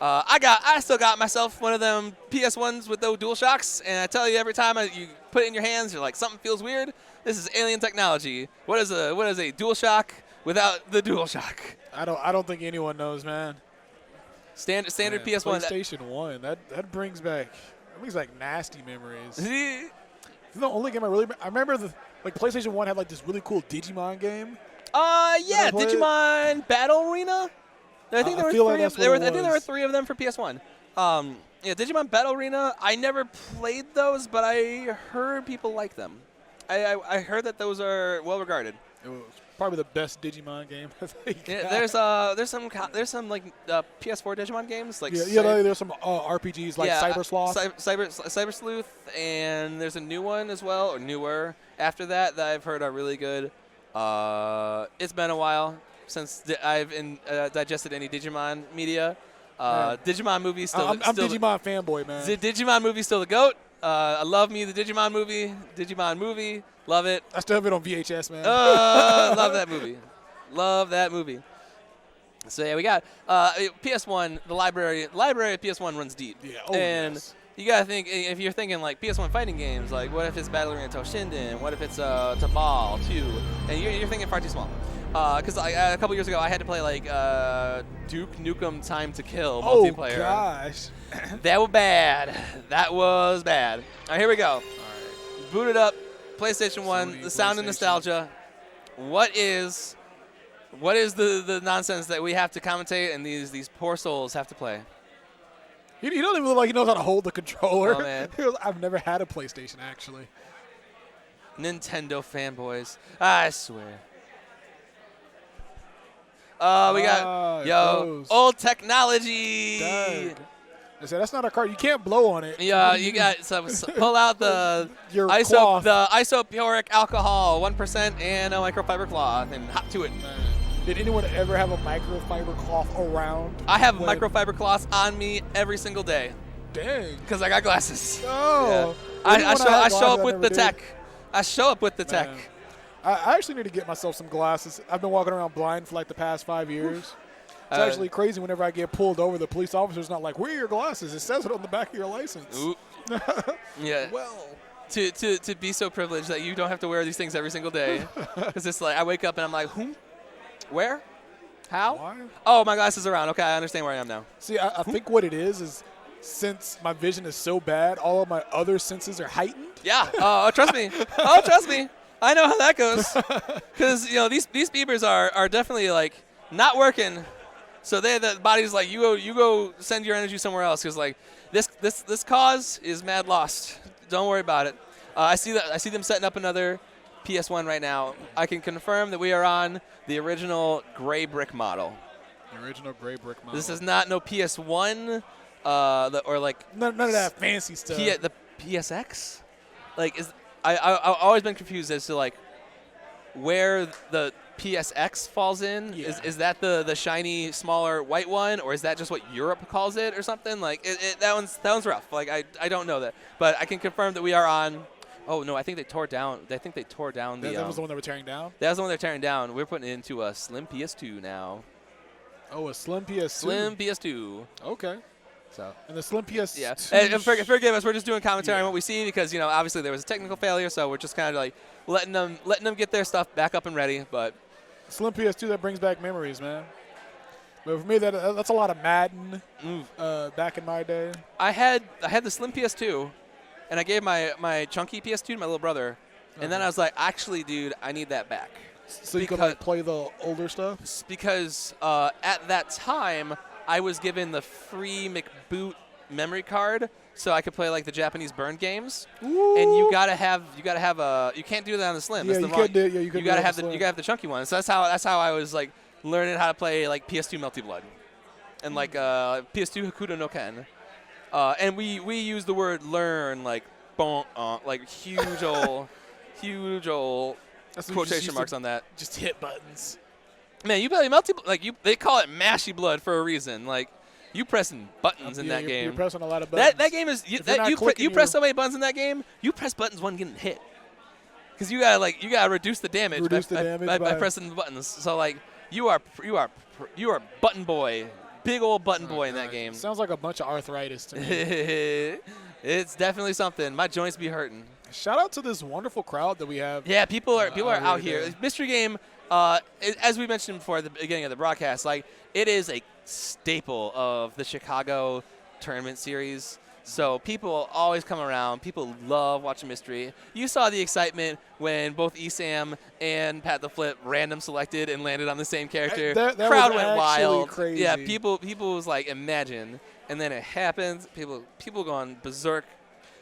Speaker 1: I still got myself one of them PS1s with those DualShocks, and I tell you every time you put it in your hands, you're like something feels weird. This is alien technology. What is a DualShock without the DualShock?
Speaker 2: I don't think anyone knows, man.
Speaker 1: Standard
Speaker 2: Man,
Speaker 1: PS1.
Speaker 2: PlayStation 1. That brings back nasty memories. This
Speaker 1: See?
Speaker 2: is the only game I remember. PlayStation 1 had like this really cool Digimon game.
Speaker 1: Yeah,
Speaker 2: play it?
Speaker 1: Digimon Battle Arena. I think there
Speaker 2: feel
Speaker 1: were
Speaker 2: like
Speaker 1: three.
Speaker 2: that's
Speaker 1: There were,
Speaker 2: what it
Speaker 1: I think there were
Speaker 2: was.
Speaker 1: 3 of them for PS1. Yeah, Digimon Battle Arena. I never played those, but I heard people like them. I heard that those are well regarded.
Speaker 2: It was probably the best Digimon game.
Speaker 1: Yeah, there's some like PS4 Digimon games like
Speaker 2: there's some RPGs like Cyber Sloth.
Speaker 1: Cyber Sleuth, and there's a new one as well, or newer after that I've heard are really good. It's been a while since I've digested any Digimon media. Digimon movie still.
Speaker 2: I'm Digimon fanboy, man.
Speaker 1: The Digimon movie still the GOAT. I love me the Digimon movie. Love it.
Speaker 2: I still have it on VHS, man.
Speaker 1: Love that movie. Love that movie. So yeah, we got PS1. The library of PS1 runs deep.
Speaker 2: Yeah.
Speaker 1: And
Speaker 2: Yes.
Speaker 1: you gotta think, if you're thinking like PS1 fighting games, like what if it's Battle Arena Toshinden? What if it's Tabal 2? And you're thinking far too small. Because a couple years ago, I had to play like Duke Nukem Time to Kill multiplayer.
Speaker 2: Oh gosh.
Speaker 1: That was bad. That was bad. All right, here we go.
Speaker 2: All right.
Speaker 1: Boot it up. PlayStation 1.
Speaker 2: Sony
Speaker 1: The sound of
Speaker 2: PlayStation.
Speaker 1: nostalgia. What is the nonsense that we have to commentate and these poor souls have to play?
Speaker 2: He doesn't even look like he knows how to hold the controller.
Speaker 1: Oh, man.
Speaker 2: I've never had a PlayStation, actually.
Speaker 1: Nintendo fanboys. I swear. We got
Speaker 2: close.
Speaker 1: old technology.
Speaker 2: Dang. I said, that's not a card. You can't blow on it.
Speaker 1: Yeah, you got so pull out the
Speaker 2: Your cloth.
Speaker 1: the isopuric alcohol, 1% and a microfiber cloth, and hop to it.
Speaker 2: Man. Did anyone ever have a microfiber cloth around?
Speaker 1: I have microfiber cloths on me every single day
Speaker 2: Dang.
Speaker 1: because I got glasses.
Speaker 2: Oh.
Speaker 1: Yeah. I show up with the tech. I show up with the tech.
Speaker 2: Man. I actually need to get myself some glasses. I've been walking around blind for like the past 5 years. It's actually crazy whenever I get pulled over, the police officer's not like, where are your glasses? It says it on the back of your license.
Speaker 1: Ooh. Yeah.
Speaker 2: Well.
Speaker 1: To be so privileged that you don't have to wear these things every single day. Because it's like I wake up and I'm like, whom? Where? How?
Speaker 2: Why?
Speaker 1: Oh, my glasses are on. Okay, I understand where I am now.
Speaker 2: See, I think what it is since my vision is so bad, all of my other senses are heightened.
Speaker 1: Yeah. Oh, trust me. Oh, trust me. I know how that goes. Because, these beavers are definitely, like, not working. So the body's like, you go send your energy somewhere else. Because, like, this cause is mad lost. Don't worry about it. I see them setting up another PS1 right now. I can confirm that we are on the original gray brick model.
Speaker 2: The original gray brick model.
Speaker 1: This is not no PS1 or like
Speaker 2: none of that fancy stuff.
Speaker 1: the PSX. Like I've always been confused as to like where the PSX falls in?
Speaker 2: Yeah.
Speaker 1: Is that the shiny, smaller white one, or is that just what Europe calls it or something? Like that one's rough. Like I don't know that, but I can confirm that we are on. Oh no, I think they tore down. I think they tore down the.
Speaker 2: That was the one they were tearing down.
Speaker 1: That was the one they're tearing down. We're putting it into a slim PS2 now.
Speaker 2: Oh, a slim PS2.
Speaker 1: Slim PS2.
Speaker 2: Okay.
Speaker 1: So.
Speaker 2: And the slim PS2.
Speaker 1: Yeah. And forgive us. We're just doing commentary on what we see because obviously there was a technical failure, so we're just kind of like letting them get their stuff back up and ready. But
Speaker 2: slim PS2, that brings back memories, man. But for me, that's a lot of Madden back in my day.
Speaker 1: I had the slim PS2, and I gave my chunky PS2 to my little brother, and then I was like, actually, dude, I need that back.
Speaker 2: So you could like play the older stuff?
Speaker 1: Because at that time, I was given the free McBoot memory card, so I could play like the Japanese burn games.
Speaker 2: Ooh.
Speaker 1: And you gotta have a. You can't do that on the slim.
Speaker 2: Yeah,
Speaker 1: that's the
Speaker 2: you can't do it. Yeah, you
Speaker 1: gotta have the chunky one. So that's how I was like learning how to play like PS2 Melty Blood, and like PS2 Hakuto no Ken. And we use the word learn like like huge old quotation marks on that.
Speaker 2: Just hit buttons.
Speaker 1: Man, you play they call it mashy blood for a reason. Like you pressing buttons in that game.
Speaker 2: You're pressing a lot of buttons.
Speaker 1: That game is you press so many buttons in that game. You press buttons one getting hit. Because you gotta reduce the damage by pressing the buttons. So like you are button boy, big old button boy in that game.
Speaker 2: Sounds like a bunch of arthritis to me.
Speaker 1: It's definitely something. My joints be hurting.
Speaker 2: Shout out to this wonderful crowd that we have.
Speaker 1: Yeah, people are out here. Mystery game, as we mentioned before at the beginning of the broadcast, like it is a staple of the Chicago tournament series. So people always come around. People love watching Mystery. You saw the excitement when both Esam and Pat the Flip random selected and landed on the same character.
Speaker 2: That
Speaker 1: crowd
Speaker 2: was
Speaker 1: went wild.
Speaker 2: Crazy.
Speaker 1: Yeah, people was like, imagine. And then it happens. People going berserk.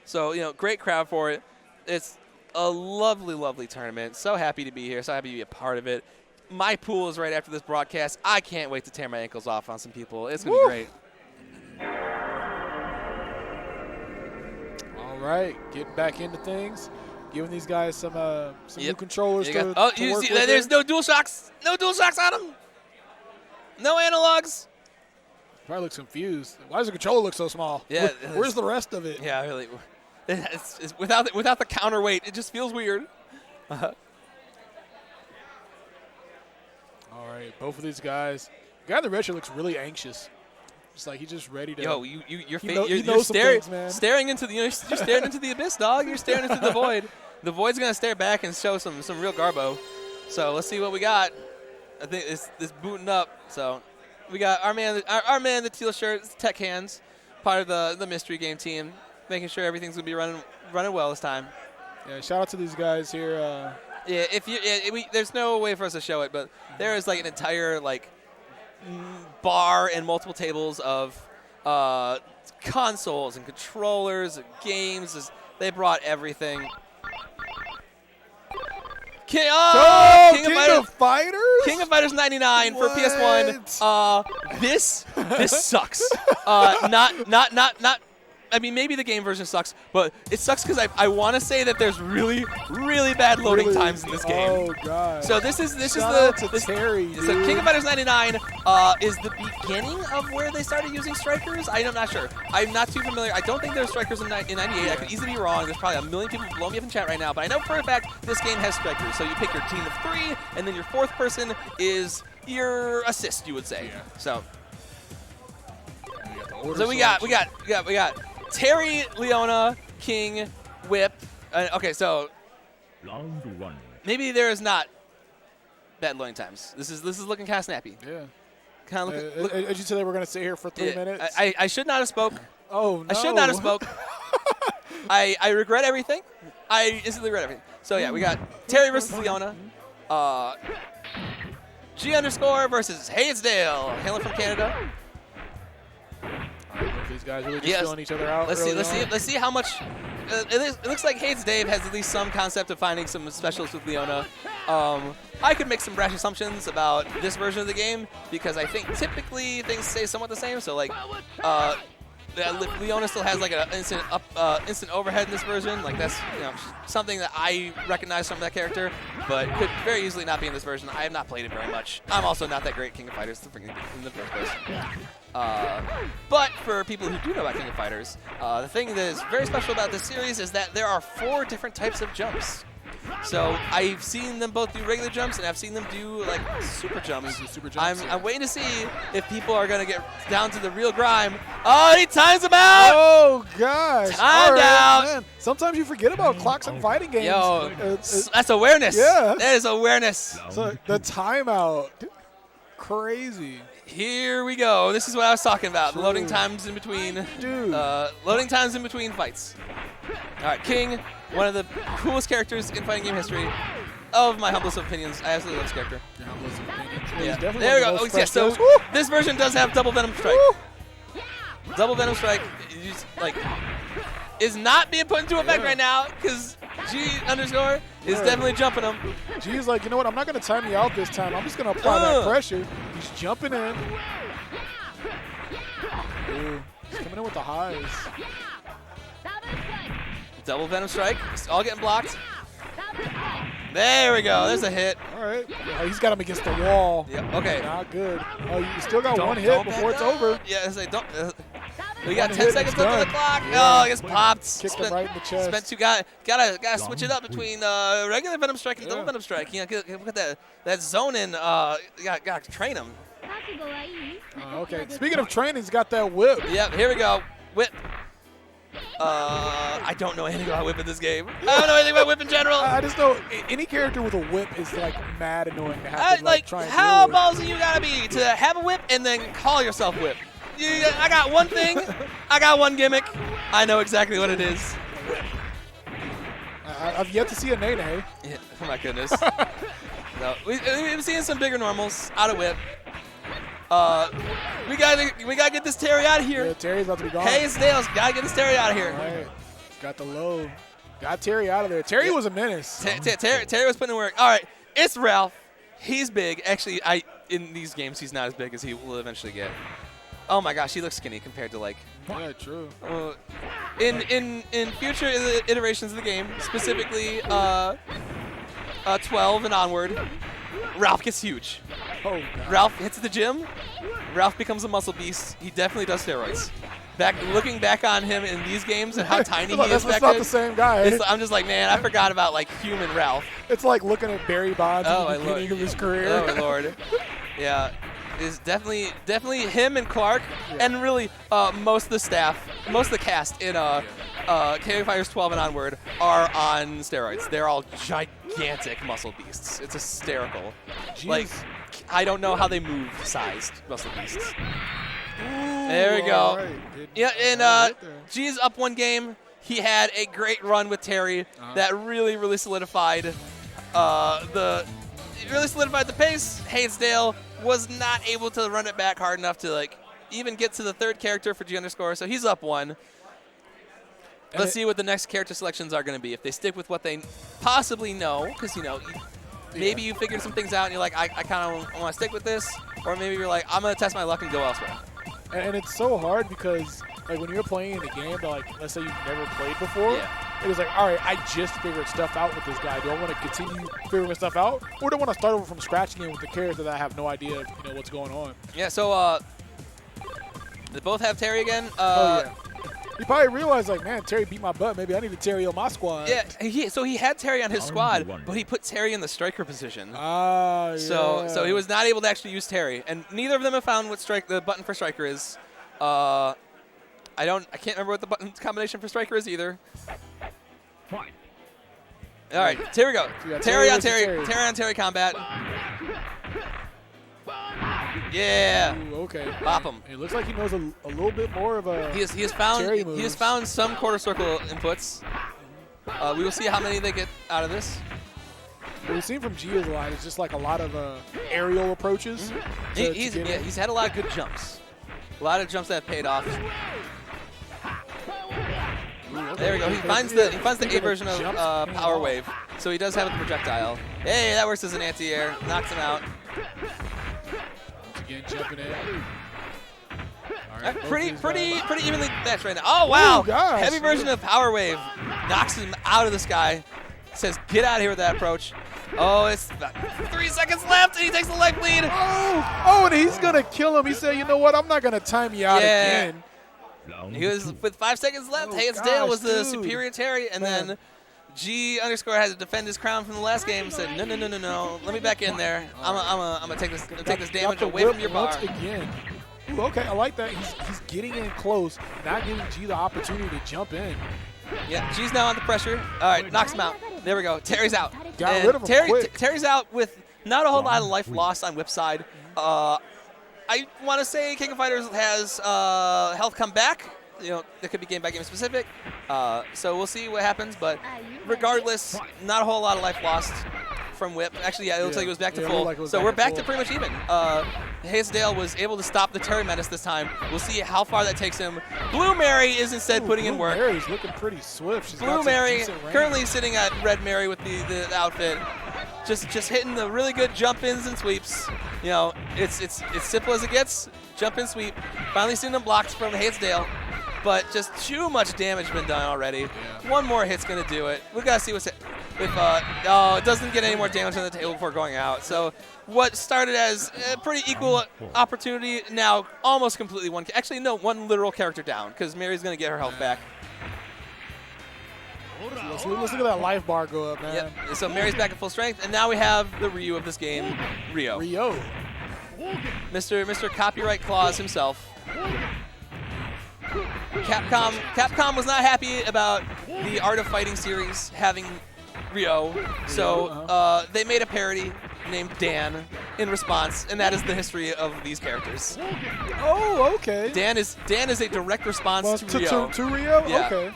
Speaker 1: So, great crowd for it. It's a lovely, lovely tournament. So happy to be here. So happy to be a part of it. My pool is right after this broadcast. I can't wait to tear my ankles off on some people. It's going to be great.
Speaker 2: All right. Getting back into things. Giving these guys some new controllers to work with.
Speaker 1: There's no dual shocks. No dual shocks on them. No analogs.
Speaker 2: Probably looks confused. Why does the controller look so small?
Speaker 1: Yeah.
Speaker 2: Where's the rest of it?
Speaker 1: Yeah, really. It's without the counterweight, it just feels weird.
Speaker 2: All right, both of these guys. The guy in the red shirt looks really anxious. It's like he's just ready to.
Speaker 1: Yo, you're staring into the you're staring into the abyss, dog. You're staring into the void. The void's gonna stare back and show some real garbo. So let's see what we got. I think it's booting up. So we got our man in the teal shirt, Tech Hands, part of the mystery game team, making sure everything's gonna be running well this time.
Speaker 2: Yeah, shout out to these guys here.
Speaker 1: There's no way for us to show it, but there is like an entire bar and multiple tables of consoles and controllers and games. They brought everything. King of Fighters? King of Fighters 99 for PS1. This sucks. I mean, maybe the game version sucks, but it sucks because I want to say that there's really, really bad loading times in this game.
Speaker 2: Oh god.
Speaker 1: So this is
Speaker 2: Terry.
Speaker 1: So King of Fighters 99 is the beginning of where they started using strikers. I'm not sure. I'm not too familiar. I don't think there's strikers in 98. I could easily be wrong. There's probably a million people blowing me up in chat right now, but I know for a fact this game has strikers. So you pick your team of 3, and then your 4th person is your assist, you would say.
Speaker 2: Yeah.
Speaker 1: So we got Terry, Leona, King, Whip. Okay, so
Speaker 3: Round 1.
Speaker 1: maybe there is not bad loading times. This is looking kind of snappy.
Speaker 2: Yeah.
Speaker 1: Kind of
Speaker 2: as you said, they were going to sit here for 3 minutes.
Speaker 1: I should not have spoke.
Speaker 2: Oh no.
Speaker 1: I should not have spoke. I regret everything. I instantly regret everything. So yeah, we got Terry versus Leona. G_ versus Hayesdale, hailing from Canada.
Speaker 2: These guys really just filling each other out.
Speaker 1: Let's see how much. It looks like Hayes Dave has at least some concept of finding some specialists with Leona. I could make some brash assumptions about this version of the game because I think typically things stay somewhat the same. So like, Leona still has like an instant overhead in this version. Like that's something that I recognize from that character, but could very easily not be in this version. I have not played it very much. I'm also not that great at King of Fighters in the first place. But for people who do know about King of Fighters, the thing that is very special about this series is that there are 4 different types of jumps. So I've seen them both do regular jumps, and I've seen them do like super jumps. I'm waiting to see if people are gonna get down to the real grime. Oh, he times him out!
Speaker 2: Oh gosh!
Speaker 1: Timed out.
Speaker 2: Man. Sometimes you forget about clocks in fighting games.
Speaker 1: Yo, that's awareness.
Speaker 2: Yeah,
Speaker 1: that is awareness.
Speaker 2: So the timeout, crazy.
Speaker 1: Here we go. This is what I was talking about.
Speaker 2: True.
Speaker 1: Loading times in between.
Speaker 2: Dude.
Speaker 1: Loading times in between fights. All right, King, one of the coolest characters in fighting game history. Of my humblest opinions, I absolutely love this character.
Speaker 2: Your humblest opinions.
Speaker 1: Yeah.
Speaker 2: Definitely
Speaker 1: There we go.
Speaker 2: one of the
Speaker 1: Oh,
Speaker 2: most
Speaker 1: yeah, so
Speaker 2: fresh
Speaker 1: this version does have double Venom Strike.
Speaker 2: Woo.
Speaker 1: Double Venom Strike is not being put into effect right now because G underscore is definitely jumping him.
Speaker 2: G's like, you know what? I'm not going to time you out this time. I'm just going to apply that pressure. He's jumping in. Ooh, he's coming in with the highs.
Speaker 1: Double Venom Strike. It's all getting blocked. There we go. There's a hit.
Speaker 2: All right. Oh, he's got him against the wall.
Speaker 1: Yeah. Okay.
Speaker 2: Not good. Oh, you still got one hit before it's over.
Speaker 1: Yeah. Don't. We got 10
Speaker 2: hit,
Speaker 1: seconds
Speaker 2: it's
Speaker 1: left on the
Speaker 2: done.
Speaker 1: clock.
Speaker 2: Yeah.
Speaker 1: Oh, it gets popped.
Speaker 2: Kicked him right in the chest.
Speaker 1: Spent 2. Gotta switch it up between regular Venom Strike and double Venom Strike. Get that zone in. Gotta train him.
Speaker 2: Okay. Speaking of training, he's got that whip.
Speaker 1: Yep. Here we go. Whip. I don't know anything about whip in this game. I don't know anything about whip in general.
Speaker 2: I just know any character with a whip is like mad annoying to have to like try and
Speaker 1: how
Speaker 2: deal with.
Speaker 1: ballsy you gotta be to have a whip and then call yourself whip. I got one thing. I got one gimmick. I know exactly what it is.
Speaker 2: I've yet to see a Nene.
Speaker 1: Yeah, oh my goodness. No, we've seen some bigger normals out of whip. We gotta get this Terry out of here.
Speaker 2: Yeah, Terry's about to be gone.
Speaker 1: Hey, it's Dales. Gotta get this Terry out of here.
Speaker 2: All right. Got the low. Got Terry out of there. Terry was a menace.
Speaker 1: Terry was putting in work. All right, it's Ralph. He's big. Actually, in these games, he's not as big as he will eventually get. Oh my gosh, he looks skinny compared to like.
Speaker 2: Yeah, true.
Speaker 1: In future iterations of the game, specifically 12 and onward, Ralph gets huge.
Speaker 2: Oh, God.
Speaker 1: Ralph hits the gym. Ralph becomes a muscle beast. He definitely does steroids. Looking back on him in these games and how tiny he is
Speaker 2: That's
Speaker 1: back
Speaker 2: not
Speaker 1: then,
Speaker 2: the same guy.
Speaker 1: I'm just like, man, I forgot about like human Ralph.
Speaker 2: It's like looking at Barry Bonds
Speaker 1: Oh,
Speaker 2: at the beginning of his career.
Speaker 1: Oh my lord. Yeah. Is definitely him and Clark, and really most of the staff, most of the cast in King of Fighters 12 and onward are on steroids. They're all gigantic muscle beasts. It's hysterical.
Speaker 2: Jeez.
Speaker 1: Like, I don't know how they move sized muscle beasts.
Speaker 2: Ooh,
Speaker 1: There we go.
Speaker 2: all right.
Speaker 1: Yeah, and
Speaker 2: right there.
Speaker 1: G's up one game. He had a great run with Terry that really solidified the pace. Hayesdale was not able to run it back hard enough to like even get to the third character for G underscore, so he's up one. Let's see what the next character selections are going to be. If they stick with what they possibly know, because maybe you figured some things out and you're like, I kind of want to stick with this, or maybe you're like, I'm going to test my luck and go elsewhere.
Speaker 2: And it's so hard because like when you're playing in a game that like let's say you've never played before, it was like, all right, I just figured stuff out with this guy. Do I want to continue figuring stuff out, or do I want to start over from scratch again with the character that I have no idea what's going on?
Speaker 1: Yeah. So they both have Terry again.
Speaker 2: He probably realized like, man, Terry beat my butt. Maybe I need a Terry on my squad.
Speaker 1: Yeah. So he had Terry on his squad, but he put Terry in the striker position. So he was not able to actually use Terry, and neither of them have found what the button for striker is. I can't remember what the button combination for striker is either.
Speaker 3: Fight.
Speaker 1: All right, here we go.
Speaker 2: Yeah,
Speaker 1: Terry on
Speaker 2: Terry
Speaker 1: Terry.
Speaker 2: versus
Speaker 1: Terry on Terry combat. Yeah.
Speaker 2: Ooh, okay.
Speaker 1: Bop him.
Speaker 2: It looks like he knows a little bit more of a.
Speaker 1: He has
Speaker 2: Terry moves.
Speaker 1: found some quarter circle inputs. We will see how many they get out of this.
Speaker 2: What we've seen from G is a lot. It's just like a lot of aerial approaches.
Speaker 1: He's had a lot of good jumps. A lot of jumps that have paid off. There we go. He finds the A version of Power Wave, so he does have the projectile. Hey, that works as an anti-air. Knocks him out.
Speaker 2: Once again, jumping in. All right,
Speaker 1: Pretty evenly matched right now. Oh wow!
Speaker 2: Ooh, gosh.
Speaker 1: Heavy version of Power Wave knocks him out of the sky. Says, "Get out of here with that approach." Oh, it's about 3 seconds left, and he takes the leg lead.
Speaker 2: Oh, and he's gonna kill him. He said, "You know what? I'm not gonna time you out again."
Speaker 1: He was with 5 seconds left.
Speaker 2: Oh,
Speaker 1: Hansdale
Speaker 2: gosh,
Speaker 1: was the
Speaker 2: dude.
Speaker 1: superior Terry, and then G underscore had to defend his crown from the last game. Said, "No, let me back in there. I'm gonna take this damage
Speaker 2: Got the
Speaker 1: away from
Speaker 2: whip
Speaker 1: your bar."
Speaker 2: once again. Ooh, okay, I like that. He's getting in close, not giving G the opportunity to jump in.
Speaker 1: Yeah, G's now under pressure. All right, knocks him out. There we go. Terry's out.
Speaker 2: Got
Speaker 1: And
Speaker 2: rid of him quick.
Speaker 1: Terry's out with not a whole lot of life lost on Whip side. I want to say King of Fighters has health come back. You know, that could be game by game specific. So we'll see what happens. But regardless, not a whole lot of life lost from Whip. Actually, yeah, it looks like it was back to full.
Speaker 2: Like
Speaker 1: so we're back to pretty much even. Hazdale was able to stop the Terry Menace this time. We'll see how far that takes him. Blue Mary is instead putting in work.
Speaker 2: Blue Mary's looking pretty swift. She's got
Speaker 1: Blue
Speaker 2: some
Speaker 1: Mary
Speaker 2: decent range.
Speaker 1: currently sitting at Red Mary with the outfit. Just hitting the really good jump-ins and sweeps. You know, it's simple as it gets. Jump in, sweep. Finally seeing them blocked from Hazdale. But just too much damage been done already.
Speaker 2: Yeah.
Speaker 1: One more hit's gonna do it. We gotta see what's it. Oh, it doesn't get any more damage on the table before going out. So what started as a pretty equal opportunity now almost completely one. Actually, no, one literal character down because Mary's gonna get her health back.
Speaker 2: Let's look at that life bar go up, man.
Speaker 1: Yep. So Mary's back at full strength, and now we have the Ryu of this game, Rio. Mr. Copyright Clause himself. Capcom was not happy about the Art of Fighting series having Rio, so they made a parody named Dan in response, and that is the history of these characters.
Speaker 2: Oh, okay.
Speaker 1: Dan is a direct response to Rio.
Speaker 2: To Rio?
Speaker 1: Yeah.
Speaker 2: Okay.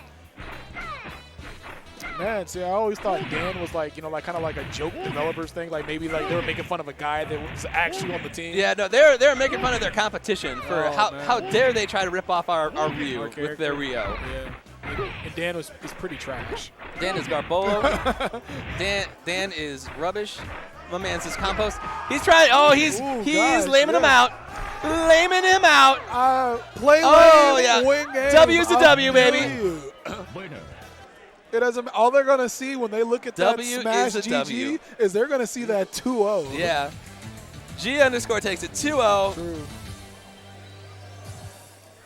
Speaker 2: Man, see, I always thought Dan was like, like kind of like a joke developers thing. Like maybe like they were making fun of a guy that was actually on the team.
Speaker 1: Yeah, no, they're making fun of their competition for
Speaker 2: Oh,
Speaker 1: how dare they try to rip off our Ryu with their Rio.
Speaker 2: Yeah. And Dan is pretty trash.
Speaker 1: Dan is Garbolo. Dan is rubbish. My man's his compost. He's trying. Oh, he's laming him out. Laming him out.
Speaker 2: Play
Speaker 1: wing game. W's a W, baby.
Speaker 2: It doesn't. All they're gonna see when they look at that smash
Speaker 1: is a
Speaker 2: GG
Speaker 1: W.
Speaker 2: is they're gonna see that 2-0.
Speaker 1: Yeah. G underscore takes it 2-0.
Speaker 2: True.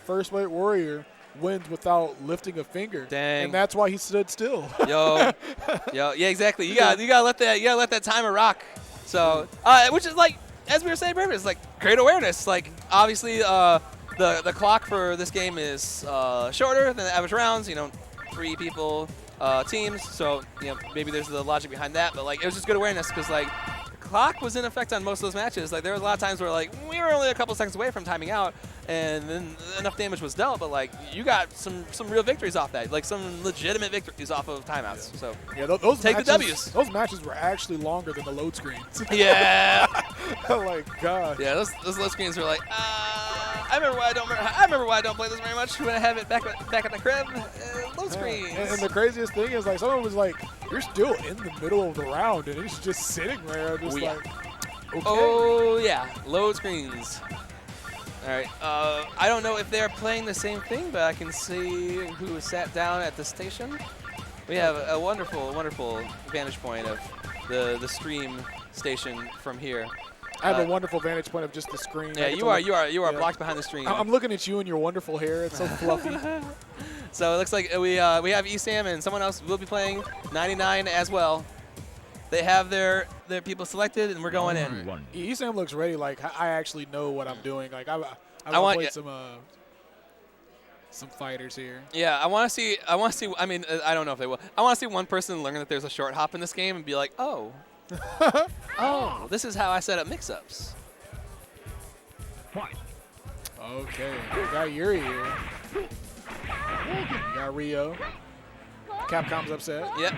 Speaker 2: First Weight Warrior wins without lifting a finger.
Speaker 1: Dang.
Speaker 2: And that's why he stood still.
Speaker 1: Yo, yeah, exactly. You gotta let that timer rock. So, which is like, as we were saying earlier, it's like great awareness. Like, obviously, the clock for this game is shorter than the average rounds. 3 people teams. So, maybe there's the logic behind that. But like, it was just good awareness because like, the clock was in effect on most of those matches. Like, there was a lot of times where like we were only a couple seconds away from timing out, and then enough damage was dealt. But like, you got some real victories off that. Like some legitimate victories off of timeouts. So
Speaker 2: yeah, those
Speaker 1: take
Speaker 2: matches,
Speaker 1: the W's.
Speaker 2: Those matches were actually longer than the load screens.
Speaker 1: Yeah.
Speaker 2: Oh my god.
Speaker 1: Yeah, those load screens were like, I remember why I don't play this very much when I have it back at the crib. Load screens.
Speaker 2: And the craziest thing is like someone was like, "You're still in the middle of the round," and it's just sitting there, just like, okay.
Speaker 1: Oh yeah, load screens. All right. I don't know if they're playing the same thing, but I can see who sat down at the station. We have a wonderful vantage point of the stream station from here.
Speaker 2: I have a wonderful vantage point of just the screen.
Speaker 1: Yeah, you are blocked behind the screen.
Speaker 2: I'm looking at you and your wonderful hair. It's so fluffy.
Speaker 1: So it looks like we have ESAM and someone else will be playing 99 as well. They have their people selected, and we're going in.
Speaker 2: ESAM looks ready. Like I actually know what I'm doing. Like I want to play some fighters here.
Speaker 1: Yeah, I want to see. I mean, I don't know if they will. I want to see one person learn that there's a short hop in this game and be like, oh. Oh, this is how I set up mix-ups.
Speaker 2: Okay, we got Yuri here. We got Rio. Capcom's upset.
Speaker 1: Yep.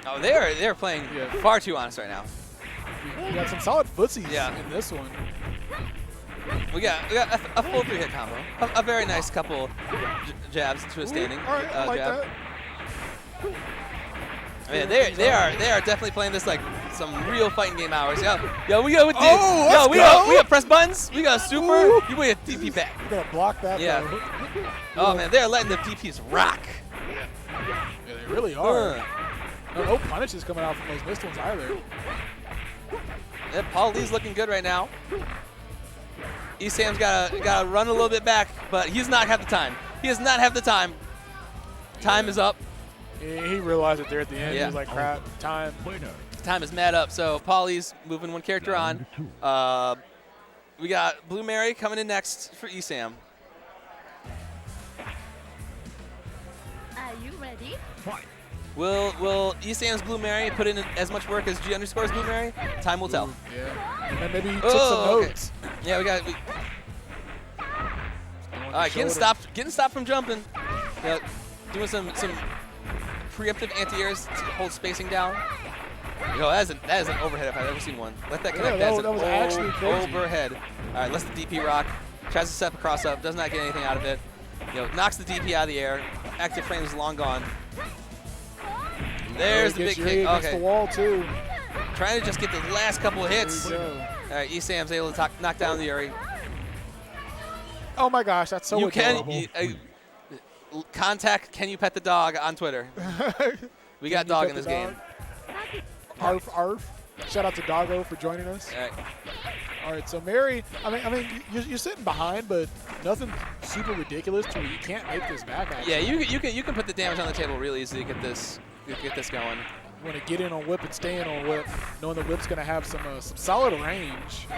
Speaker 1: Oh, they're playing far too honest right now.
Speaker 2: We got some solid footsies
Speaker 1: in
Speaker 2: this one.
Speaker 1: We got a full 3-hit combo. A very nice couple jabs to a standing.
Speaker 2: All right, I like
Speaker 1: jab.
Speaker 2: that.
Speaker 1: I mean, they are definitely playing this like some real fighting game hours. Yo, we got with the,
Speaker 2: Oh,
Speaker 1: we got press buttons. We got super.
Speaker 2: Ooh.
Speaker 1: You wait a DP back.
Speaker 2: You gotta block that.
Speaker 1: Yeah.
Speaker 2: Though.
Speaker 1: Oh man, they're letting the DPs rock.
Speaker 2: Yeah, they really are. No punishes coming out from those missed ones either.
Speaker 1: Yeah, Paul Lee's looking good right now. Esam's gotta run a little bit back, but he's not have the time. He does not have the time. Time is up.
Speaker 2: He realized it there at the end.
Speaker 1: Yeah.
Speaker 2: He was like, crap, time.
Speaker 1: Time is mad up. So Paulie's moving one character on. We got Blue Mary coming in next for Esam.
Speaker 4: Are you ready?
Speaker 3: Fight.
Speaker 1: Will Esam's Blue Mary put in as much work as G_'s Blue Mary? Time will tell.
Speaker 2: Yeah. And then maybe he took some notes.
Speaker 1: Okay. Yeah, we got. All right, getting stopped from jumping. Yeah, doing some preemptive anti-airs to hold spacing down. Yo, that is an overhead if I've ever seen one. Let that connect.
Speaker 2: Yeah, that was actually crazy.
Speaker 1: Overhead. All right, lets the DP rock. Tries to set the cross up. Does not get anything out of it. Knocks the DP out of the air. Active frame is long gone. There's the big kick.
Speaker 2: Against the wall too.
Speaker 1: Trying to just get the last couple of hits.
Speaker 2: There we go.
Speaker 1: All right, Esam's able to knock down the Yuri.
Speaker 2: Oh my gosh, that's so adorable.
Speaker 1: Contact Can You Pet the Dog on Twitter. We got dog in this game.
Speaker 2: Arf, arf. Shout out to Doggo for joining us.
Speaker 1: All right.
Speaker 2: All right, so Mary, I mean, you're sitting behind, but nothing super ridiculous to where you can't make this back. Actually.
Speaker 1: Yeah, you can put the damage on the table really easily to get this going.
Speaker 2: You want to get in on whip and stay in on whip, knowing the whip's going to have some solid range.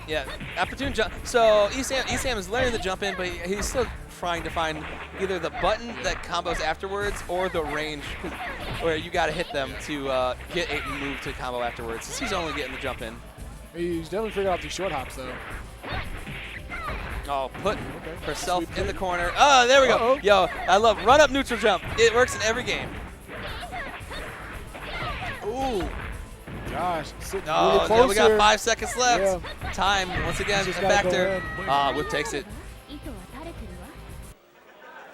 Speaker 1: Yeah, opportune jump. So Esam is learning the jump in, but he's still trying to find either the button that combos afterwards or the range where you got to hit them to get a move to combo afterwards. Since he's only getting the jump in.
Speaker 2: He's definitely figured out these short hops, though.
Speaker 1: Oh, put herself in the corner. Oh, there we go.
Speaker 2: Uh-oh.
Speaker 1: Yo, I love run up neutral jump. It works in every game.
Speaker 2: Ooh. Gosh. Sitting
Speaker 1: Oh,
Speaker 2: really close
Speaker 1: we got
Speaker 2: here.
Speaker 1: 5 seconds left.
Speaker 2: Yeah.
Speaker 1: Time, once again, a
Speaker 2: Just gotta go
Speaker 1: factor.
Speaker 2: in.
Speaker 1: Whip takes it.
Speaker 4: 糸は垂れてる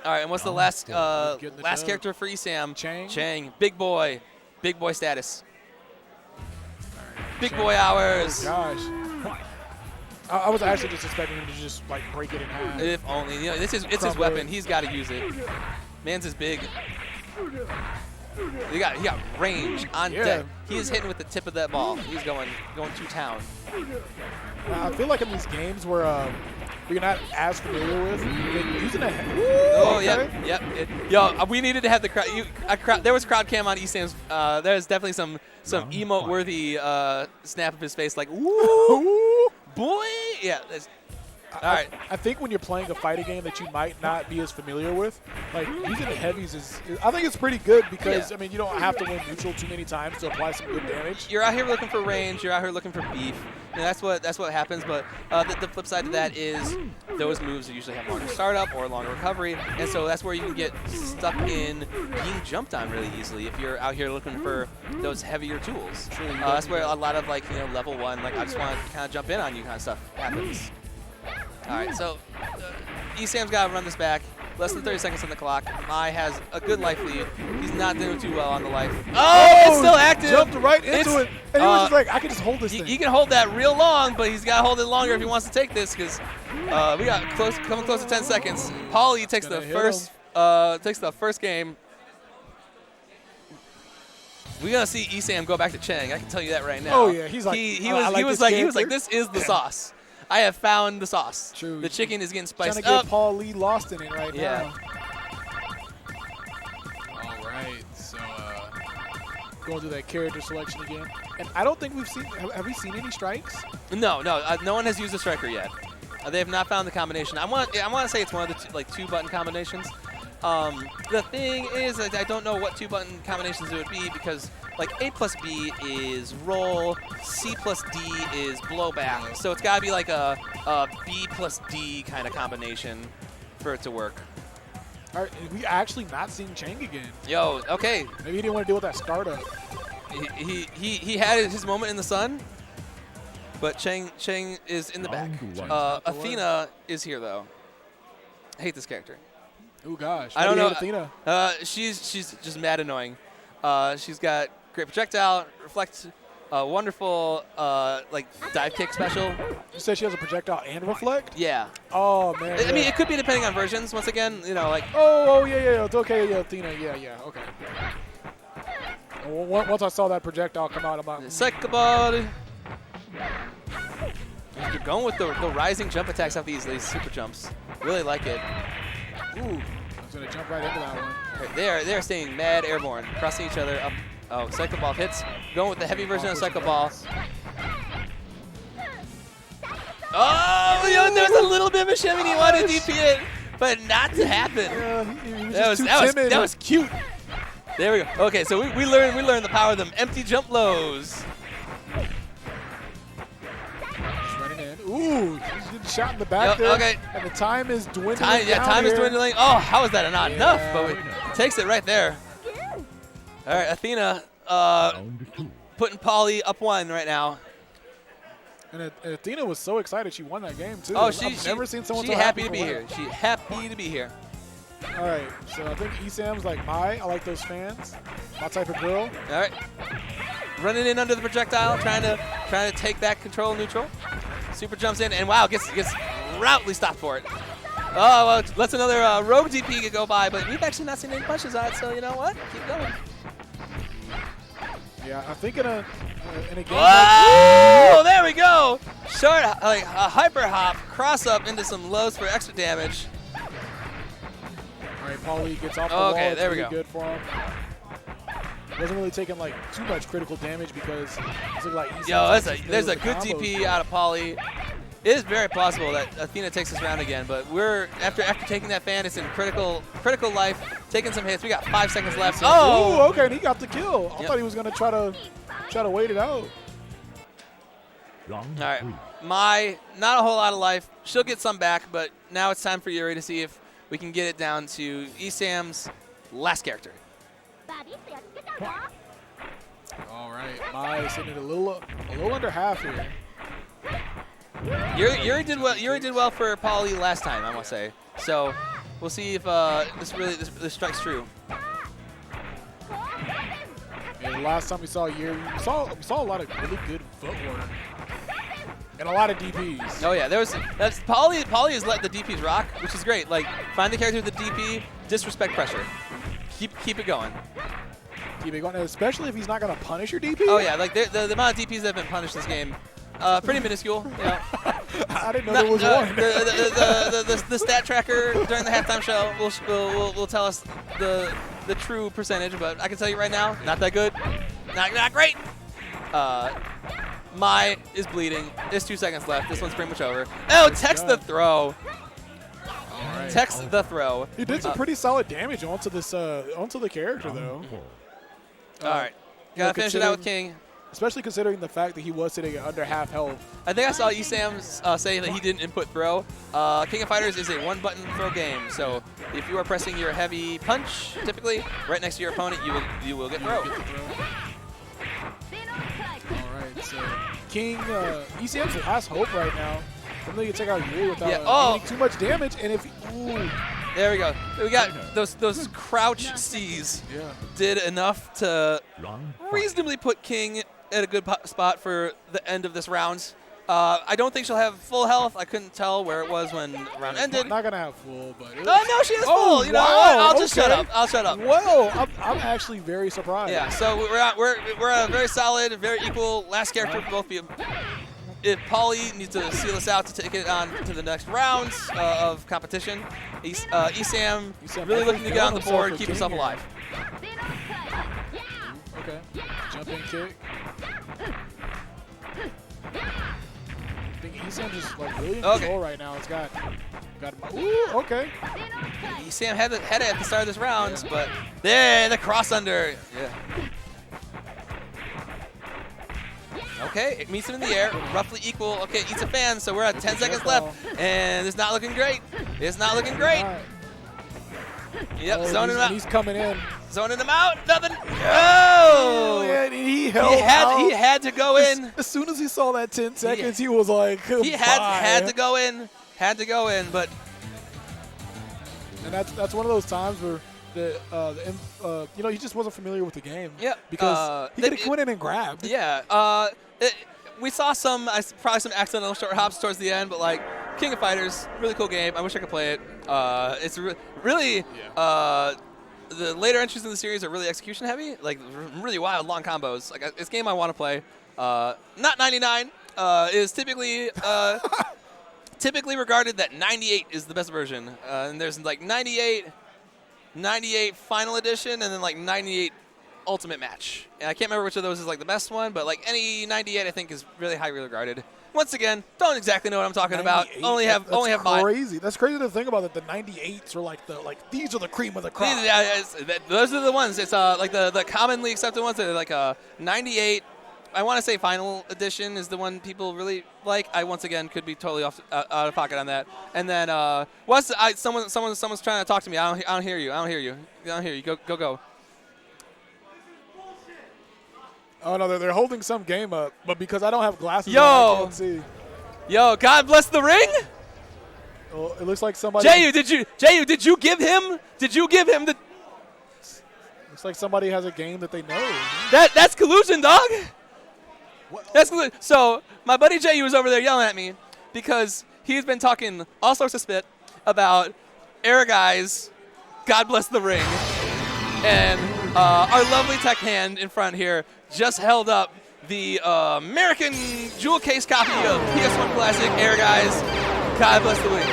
Speaker 4: わ。
Speaker 1: All right, and what's the last
Speaker 2: Getting the
Speaker 1: last
Speaker 2: dub.
Speaker 1: character for Esam?
Speaker 2: Chang.
Speaker 1: Big boy status. Big boy hours.
Speaker 2: Gosh. I was actually just expecting him to just like break it in half.
Speaker 1: If only. It's his
Speaker 2: Crumble
Speaker 1: weapon.
Speaker 2: it.
Speaker 1: He's got to use it. Man's is big. He got range on deck. He is hitting with the tip of that ball. He's going to town.
Speaker 2: I feel like in these games where we're not as familiar with, using a
Speaker 1: Oh, okay. Yep. Yo, we needed to have the crowd. There was crowd cam on Esam's. There's definitely some emote-worthy snap of his face, like, "Ooh, boy!" Yeah. All right.
Speaker 2: I think when you're playing a fighting game that you might not be as familiar with, like using the heavies I think it's pretty good because I mean you don't have to win neutral too many times to apply some good damage.
Speaker 1: You're out here looking for range. You're out here looking for beef. That's what happens. But the flip side to that is those moves usually have longer startup or longer recovery, and so that's where you can get stuck in being jumped on really easily if you're out here looking for those heavier tools. That's where a lot of level 1, like I just want to kind of jump in on you kind of stuff happens. All right, so Esam's got to run this back. Less than 30 seconds on the clock. Mai has a good life lead. He's not doing too well on the life. Oh, it's still active.
Speaker 2: Jumped right into it. And he was just like, I can just hold this thing.
Speaker 1: He can hold that real long, but he's got to hold it longer if he wants to take this because we got coming close to 10 seconds. Paulie takes the first game. We're gonna see Esam go back to Chang. I can tell you that right now.
Speaker 2: Oh yeah, he's like
Speaker 1: he was like this is the sauce. I have found the sauce.
Speaker 2: True.
Speaker 1: The chicken is getting spiced
Speaker 2: Trying to
Speaker 1: up.
Speaker 2: get Paul Lee lost in it right
Speaker 1: Yeah.
Speaker 2: now. All right, so going through that character selection again, and I don't think we've seen. Have we seen any strikes?
Speaker 1: No one has used a striker yet. They have not found the combination. I want to say it's one of the two button combinations. The thing is, I don't know what 2-button combinations it would be because like A plus B is roll, C plus D is blowback. So it's got to be like a B plus D kind of combination for it to work.
Speaker 2: All right, we actually not seeing Chang again.
Speaker 1: Yo, okay.
Speaker 2: Maybe he didn't want to deal with that startup.
Speaker 1: He had his moment in the sun, but Chang is in the back. Athena is here though. I hate this character.
Speaker 2: Oh gosh,
Speaker 1: I don't know.
Speaker 2: Athena.
Speaker 1: She's just mad annoying. She's got great projectile, reflect a wonderful like dive kick special.
Speaker 2: You said she has a projectile and reflect?
Speaker 1: Yeah.
Speaker 2: Oh, man.
Speaker 1: I mean, it could be depending on versions. Once again, you know, like.
Speaker 2: Oh, yeah. It's okay, yeah, Athena. Yeah, okay. Once I saw that projectile come out, I'm like,
Speaker 1: Cycle ball. You're going with the rising jump attacks off these super jumps. Really like it.
Speaker 2: ooh, I was going to jump right into that one.
Speaker 1: They're staying mad airborne, crossing each other up. Oh, cycle ball hits. Going with the heavy version of cycle ball. Oh, there's a little bit of a shimmy. He wanted to DP it, but not to happen.
Speaker 2: Yeah,
Speaker 1: That was cute. There we go. Okay, so we learned the power of them empty jump lows.
Speaker 2: Running in. Ooh, he's getting shot in the back there.
Speaker 1: Okay.
Speaker 2: And the time is dwindling.
Speaker 1: Time is dwindling. Oh, how is that not enough? But
Speaker 2: we
Speaker 1: takes it right there. All right, Athena putting Pauly up 1 right now.
Speaker 2: And Athena was so excited she won that game too.
Speaker 1: Oh,
Speaker 2: I've never seen someone so
Speaker 1: happy to be
Speaker 2: for
Speaker 1: here.
Speaker 2: winning.
Speaker 1: She's happy to be here.
Speaker 2: All right, so I think Esam's like I like those fans. My type of girl.
Speaker 1: All right, running in under the projectile, trying to take back control neutral. Super jumps in and wow, gets routely stopped for it. Oh, well, lets another rogue DP go by, but we've actually not seen any punches on it. So you know what? Keep going.
Speaker 2: Yeah, I think in a game.
Speaker 1: Oh, there we go. Short, like a hyper hop, cross up into some lows for extra damage.
Speaker 2: All right, Pauly gets off the wall.
Speaker 1: Okay,
Speaker 2: It's
Speaker 1: there we
Speaker 2: really
Speaker 1: go.
Speaker 2: good for him. Wasn't really taking like too much critical damage because it's like
Speaker 1: Yo, there's a good DP out of Pauly. It is very possible that Athena takes this round again, but we're after taking that fan, it's in critical life, taking some hits. We got 5 seconds left. Oh,
Speaker 2: Ooh, okay, and he got the kill. I thought he was gonna try to wait it out.
Speaker 1: All right, not a whole lot of life. She'll get some back, but now it's time for Yuri to see if we can get it down to Esam's last character.
Speaker 2: All right, Mai sitting at a little under half here.
Speaker 1: Yuri did well for Pauly last time, I must say. So we'll see if this strikes true.
Speaker 2: Yeah, the last time we saw Yuri, we saw a lot of really good footwork and a lot of DPs.
Speaker 1: Oh yeah, that's Pauly has let the DPs rock, which is great. Like find the character with the DP, disrespect pressure, keep it going.
Speaker 2: Keep it going, especially if he's not gonna punish your DP.
Speaker 1: Oh yeah, like the amount of DPs that have been punished this game. Pretty minuscule, you know.
Speaker 2: I didn't know there was one.
Speaker 1: The stat tracker during the halftime show will tell us the true percentage, but I can tell you right now, not that good, not great. Mai is bleeding. There's 2 seconds left. This one's pretty much over. Oh, text the throw.
Speaker 2: Right.
Speaker 1: Text the throw.
Speaker 2: He did some pretty solid damage onto the character though.
Speaker 1: All right, gotta finish it out with King.
Speaker 2: Especially considering the fact that he was sitting at under half health.
Speaker 1: I think I saw Esam say that he didn't input throw. King of Fighters is a 1-button throw game, so if you are pressing your heavy punch, typically, right next to your opponent, you will get throw.
Speaker 2: All right, so King, Esam's last hope right now. Something he can take out Yuri without doing too much damage, and if
Speaker 1: there we go. We got those crouch C's did enough to reasonably put King at a good spot for the end of this round. I don't think she'll have full health. I couldn't tell where it was when the round ended.
Speaker 2: Not gonna have full, but
Speaker 1: no, she has full. You know what? I'll just shut up. I'll shut up.
Speaker 2: Well, I'm actually very surprised.
Speaker 1: Yeah. So we're a very solid, very equal last character for both of you. If Pauly needs to seal us out to take it on to the next round of competition, Esam really looking to get on the board, keep himself alive.
Speaker 2: Okay. Jump in kick. I think Esam just like really in control right now. It's got ooh, okay.
Speaker 1: Esam had it at the start of this round, but there, the cross under. Yeah. Okay, it meets him in the air, roughly equal. Okay, eats a fan, so we're at 10 seconds left, and it's not looking great. It's not looking great. Yep, zoning him out.
Speaker 2: He's coming in.
Speaker 1: Zoning him out. Nothing. Oh!
Speaker 2: He had
Speaker 1: to go in.
Speaker 2: As soon as he saw that 10 seconds, he was like,
Speaker 1: he had to go in. Had to go in, but.
Speaker 2: And that's one of those times where he just wasn't familiar with the game.
Speaker 1: Yeah,
Speaker 2: because he could have went in and grabbed.
Speaker 1: Yeah, we saw probably some accidental short hops towards the end, but like King of Fighters, really cool game. I wish I could play it. It's really the later entries in the series are really execution heavy, like really wild long combos. Like it's a game I want to play. Not 99 is typically regarded that 98 is the best version, and there's like 98 Final Edition, and then like 98 Ultimate Match. And I can't remember which of those is like the best one, but like any 98 I think is really highly regarded. Once again, don't exactly know what I'm talking about. Only have
Speaker 2: crazy. That's crazy to think about. That the 98s are like these are the cream of the crop.
Speaker 1: Those are the ones. It's like the commonly accepted ones. They're like a 98. I want to say Final Edition is the one people really like. I once again could be totally out of pocket on that. And then someone's trying to talk to me. I don't hear you. I don't hear you. Go.
Speaker 2: Oh no, they're holding some game up, but because I don't have glasses, I can't see.
Speaker 1: Yo, God bless the ring.
Speaker 2: Well, it looks like somebody.
Speaker 1: Jayu, did you give him the?
Speaker 2: Looks like somebody has a game that they know.
Speaker 1: That's collusion, dog.
Speaker 2: What?
Speaker 1: That's collusion. So my buddy Jayu was over there yelling at me because he's been talking all sorts of spit about Aragai's God bless the ring, and our lovely tech hand in front here just held up the American jewel case copy of PS1 Classic Aragai's God bless the ring.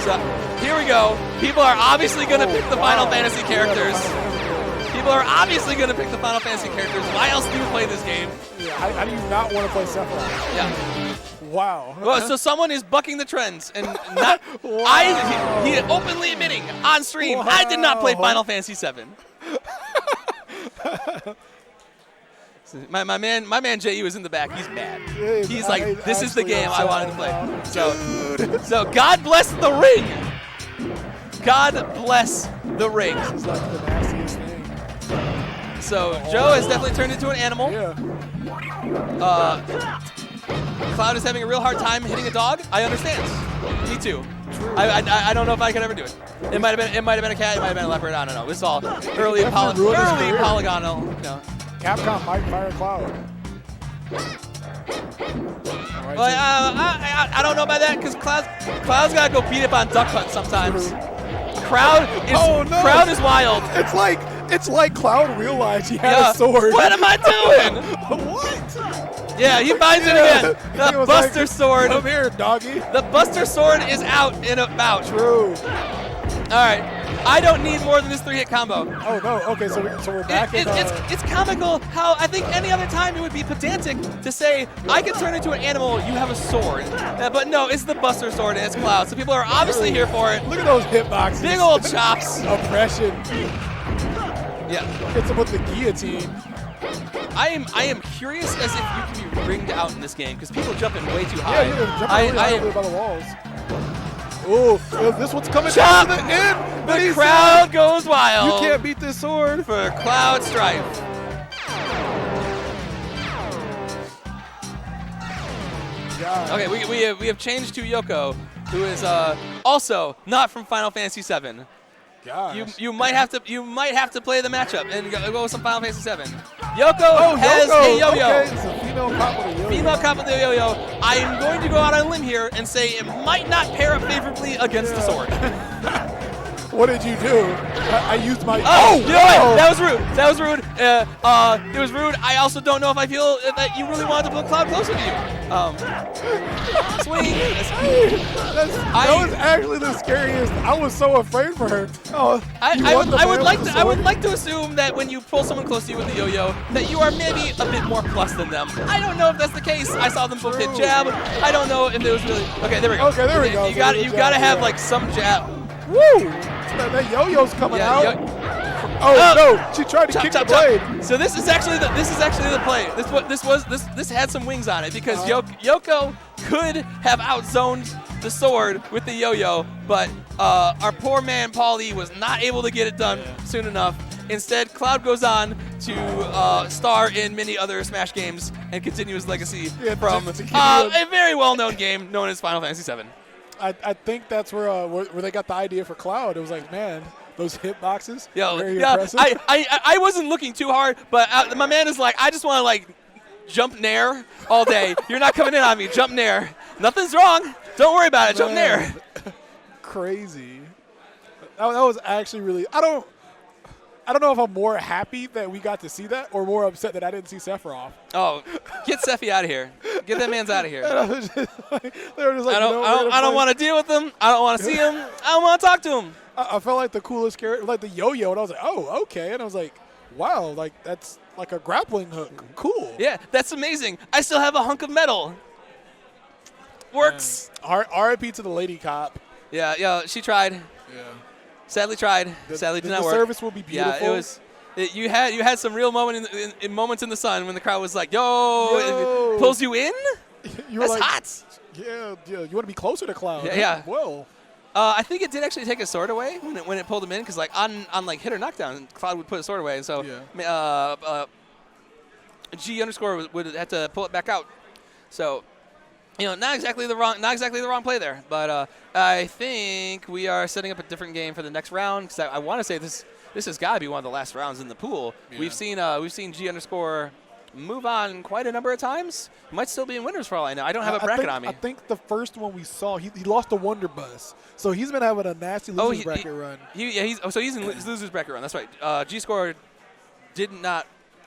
Speaker 1: So here we go. People are obviously going to pick the Final Fantasy characters. Why else do you play this game?
Speaker 2: Yeah, how do you not want to play Sephiroth?
Speaker 1: Yeah.
Speaker 2: Wow.
Speaker 1: Well, so someone is bucking the trends and not.
Speaker 2: Wow.
Speaker 1: He openly admitting on stream,
Speaker 2: Wow.
Speaker 1: I did not play Final Fantasy VII. My man JU is in the back. He's mad.
Speaker 2: Dude,
Speaker 1: He's like, this is the game I wanted to play. So God bless the ring. God bless the ring.
Speaker 2: This is like the nastiest thing.
Speaker 1: So Joe has definitely turned into an animal.
Speaker 2: Yeah.
Speaker 1: Cloud is having a real hard time hitting a dog. I understand. Me too. I don't know if I could ever do it. It might have been a cat. It might have been a leopard. I don't know. It's all early polygonal.
Speaker 2: Capcom might fire Cloud. Right,
Speaker 1: Well, I don't know about that because Cloud's got to go beat up on Duck Hunt sometimes. Crowd is wild.
Speaker 2: It's like Cloud realized he had a sword.
Speaker 1: What am I doing?
Speaker 2: What?
Speaker 1: Yeah, he finds it again. The Buster Sword.
Speaker 2: Come here, doggy.
Speaker 1: The Buster Sword is out and about.
Speaker 2: True.
Speaker 1: All right. I don't need more than this 3-hit combo.
Speaker 2: Oh, no. Okay, so we're back
Speaker 1: It's comical how I think any other time it would be pedantic to say, I can turn into an animal, you have a sword. But no, it's the Buster Sword and it's Cloud. So people are obviously here for it.
Speaker 2: Look at those hitboxes.
Speaker 1: Big old chops.
Speaker 2: Oppression.
Speaker 1: Yeah.
Speaker 2: Hits him with the guillotine.
Speaker 1: I am curious as if you can be ringed out in this game because people jumping way too high.
Speaker 2: Yeah, jumping really high over by the walls. Oh, this one's coming
Speaker 1: Chop!
Speaker 2: down to the end.
Speaker 1: The crowd goes wild.
Speaker 2: You can't beat this sword.
Speaker 1: For Cloud Strife.
Speaker 2: God.
Speaker 1: Okay, we have changed to Yoko, who is also not from Final Fantasy VII.
Speaker 2: Gosh.
Speaker 1: You might have to play the matchup and go with some Final Fantasy VII. Yoko has a yo-yo.
Speaker 2: Okay. It's a female cop with a yo-yo.
Speaker 1: Female cop with a yo-yo. I am going to go out on a limb here and say it might not pair up favorably against the sword.
Speaker 2: What did you do? I used my.
Speaker 1: Oh, you know what? That was rude. It was rude. I also don't know if I feel that you really wanted to put Cloud closer to you. Swing.
Speaker 2: That was actually the scariest. I was so afraid for her. Oh,
Speaker 1: I would like to assume that when you pull someone close to you with the yo-yo, that you are maybe a bit more plus than them. I don't know if that's the case. I saw them both hit jab. I don't know if it was really. Okay, there we go.
Speaker 2: Okay, there we go.
Speaker 1: You gotta have like some jab.
Speaker 2: Woo! That yo-yo's coming out. No! She tried to kick the blade.
Speaker 1: So this is actually the play. This had some wings on it because Yoko could have outzoned the sword with the yo-yo, but our poor man Paulie was not able to get it done soon enough. Instead, Cloud goes on to star in many other Smash games and continue his legacy from a very well-known game known as Final Fantasy VII.
Speaker 2: I think that's where they got the idea for Cloud. It was like, man, those hip boxes.
Speaker 1: Yo,
Speaker 2: Very
Speaker 1: yeah,
Speaker 2: impressive.
Speaker 1: I wasn't looking too hard, but my man is like, I just want to like jump nair all day. You're not coming in on me. Jump nair. Nothing's wrong. Don't worry about it. Jump nair.
Speaker 2: Crazy. That was actually really. I don't know if I'm more happy that we got to see that or more upset that I didn't see Sephiroth.
Speaker 1: Oh, get Sephi out of here. Get that man's out of here.
Speaker 2: And I was just like, they were just like,
Speaker 1: I don't want to deal with him. I don't want to see him. I don't want to talk to him.
Speaker 2: I felt like the coolest character, like the yo-yo, and I was like, oh, okay. And I was like, wow, like that's like a grappling hook. Cool.
Speaker 1: Yeah, that's amazing. I still have a hunk of metal. Works.
Speaker 2: R.I.P. to the lady cop.
Speaker 1: Yeah, she tried.
Speaker 2: Yeah.
Speaker 1: Sadly tried. Sadly did not work.
Speaker 2: The service will be beautiful.
Speaker 1: Yeah, it was. You had some real in moments in the sun when the crowd was like, "Yo, it pulls you in."
Speaker 2: You were
Speaker 1: That's
Speaker 2: like,
Speaker 1: hot.
Speaker 2: Yeah. You want to be closer to Cloud.
Speaker 1: Yeah.
Speaker 2: Well.
Speaker 1: I think it did actually take a sword away when it pulled him in, because like on like hit or knockdown, Cloud would put a sword away, and so G underscore would have to pull it back out. So, not exactly the wrong play there, but I think we are setting up a different game for the next round, because I want to say this has got to be one of the last rounds in the pool. Yeah. We've seen G underscore move on quite a number of times. He might still be in winners for all I know. I don't have a bracket on me.
Speaker 2: I think the first one we saw, he lost the Wonder Bus, so he's been having a nasty losers bracket run.
Speaker 1: He's in his losers bracket run. That's right. G score did not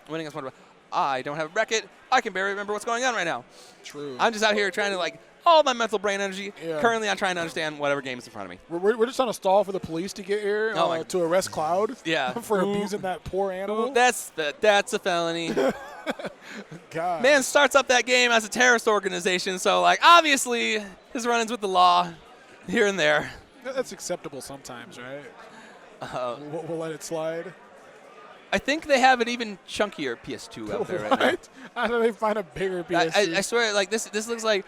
Speaker 1: win against Wonder Bus. I don't have a bracket. I can barely remember what's going on right now.
Speaker 2: True.
Speaker 1: I'm just out here trying to like all my mental brain energy.
Speaker 2: Yeah.
Speaker 1: Currently, I'm trying to understand whatever game is in front of me.
Speaker 2: We're just trying to stall for the police to get here to arrest Cloud.
Speaker 1: Yeah.
Speaker 2: For abusing that poor animal.
Speaker 1: That's a felony.
Speaker 2: God.
Speaker 1: Man starts up that game as a terrorist organization, so like obviously his run-ins with the law here and there.
Speaker 2: That's acceptable sometimes, right? We'll let it slide.
Speaker 1: I think they have an even chunkier PS2 out there right now.
Speaker 2: How do they find a bigger PS2?
Speaker 1: I swear, like this looks like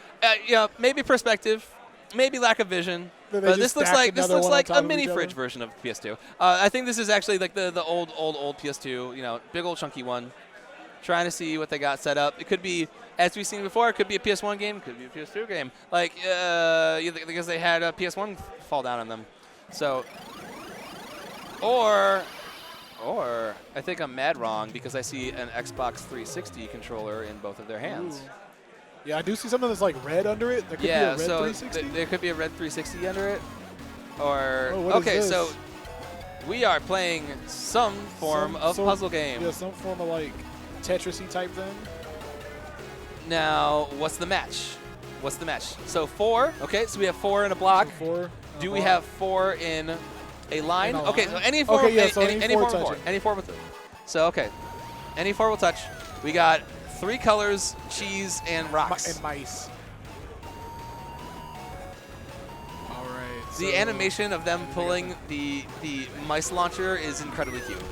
Speaker 1: maybe perspective, maybe lack of vision, but this looks like a mini fridge version of PS2. I think this is actually like the old PS2, big old chunky one. Trying to see what they got set up. It could be, as we've seen before, it could be a PS1 game, it could be a PS2 game. Like because they had a PS1 fall down on them. So, or I think I'm mad wrong because I see an Xbox 360 controller in both of their hands.
Speaker 2: Ooh. Yeah, I do see something that's like red under it. There could be a red 360.
Speaker 1: There could be a red 360 under it. Or
Speaker 2: okay,
Speaker 1: so we are playing some form of puzzle game.
Speaker 2: Yeah, some form of like Tetris-y type thing.
Speaker 1: Now, what's the match? So 4. Okay, so we have 4 in a block. Do we have 4 in a line? Okay, so any form.
Speaker 2: Okay, so any
Speaker 1: form
Speaker 2: touching.
Speaker 1: of 4. Any form of 3. So okay, any 4 will touch. We got 3 colors: cheese and rocks.
Speaker 2: And mice. All right.
Speaker 1: The animation of them pulling the mice launcher is incredibly cute.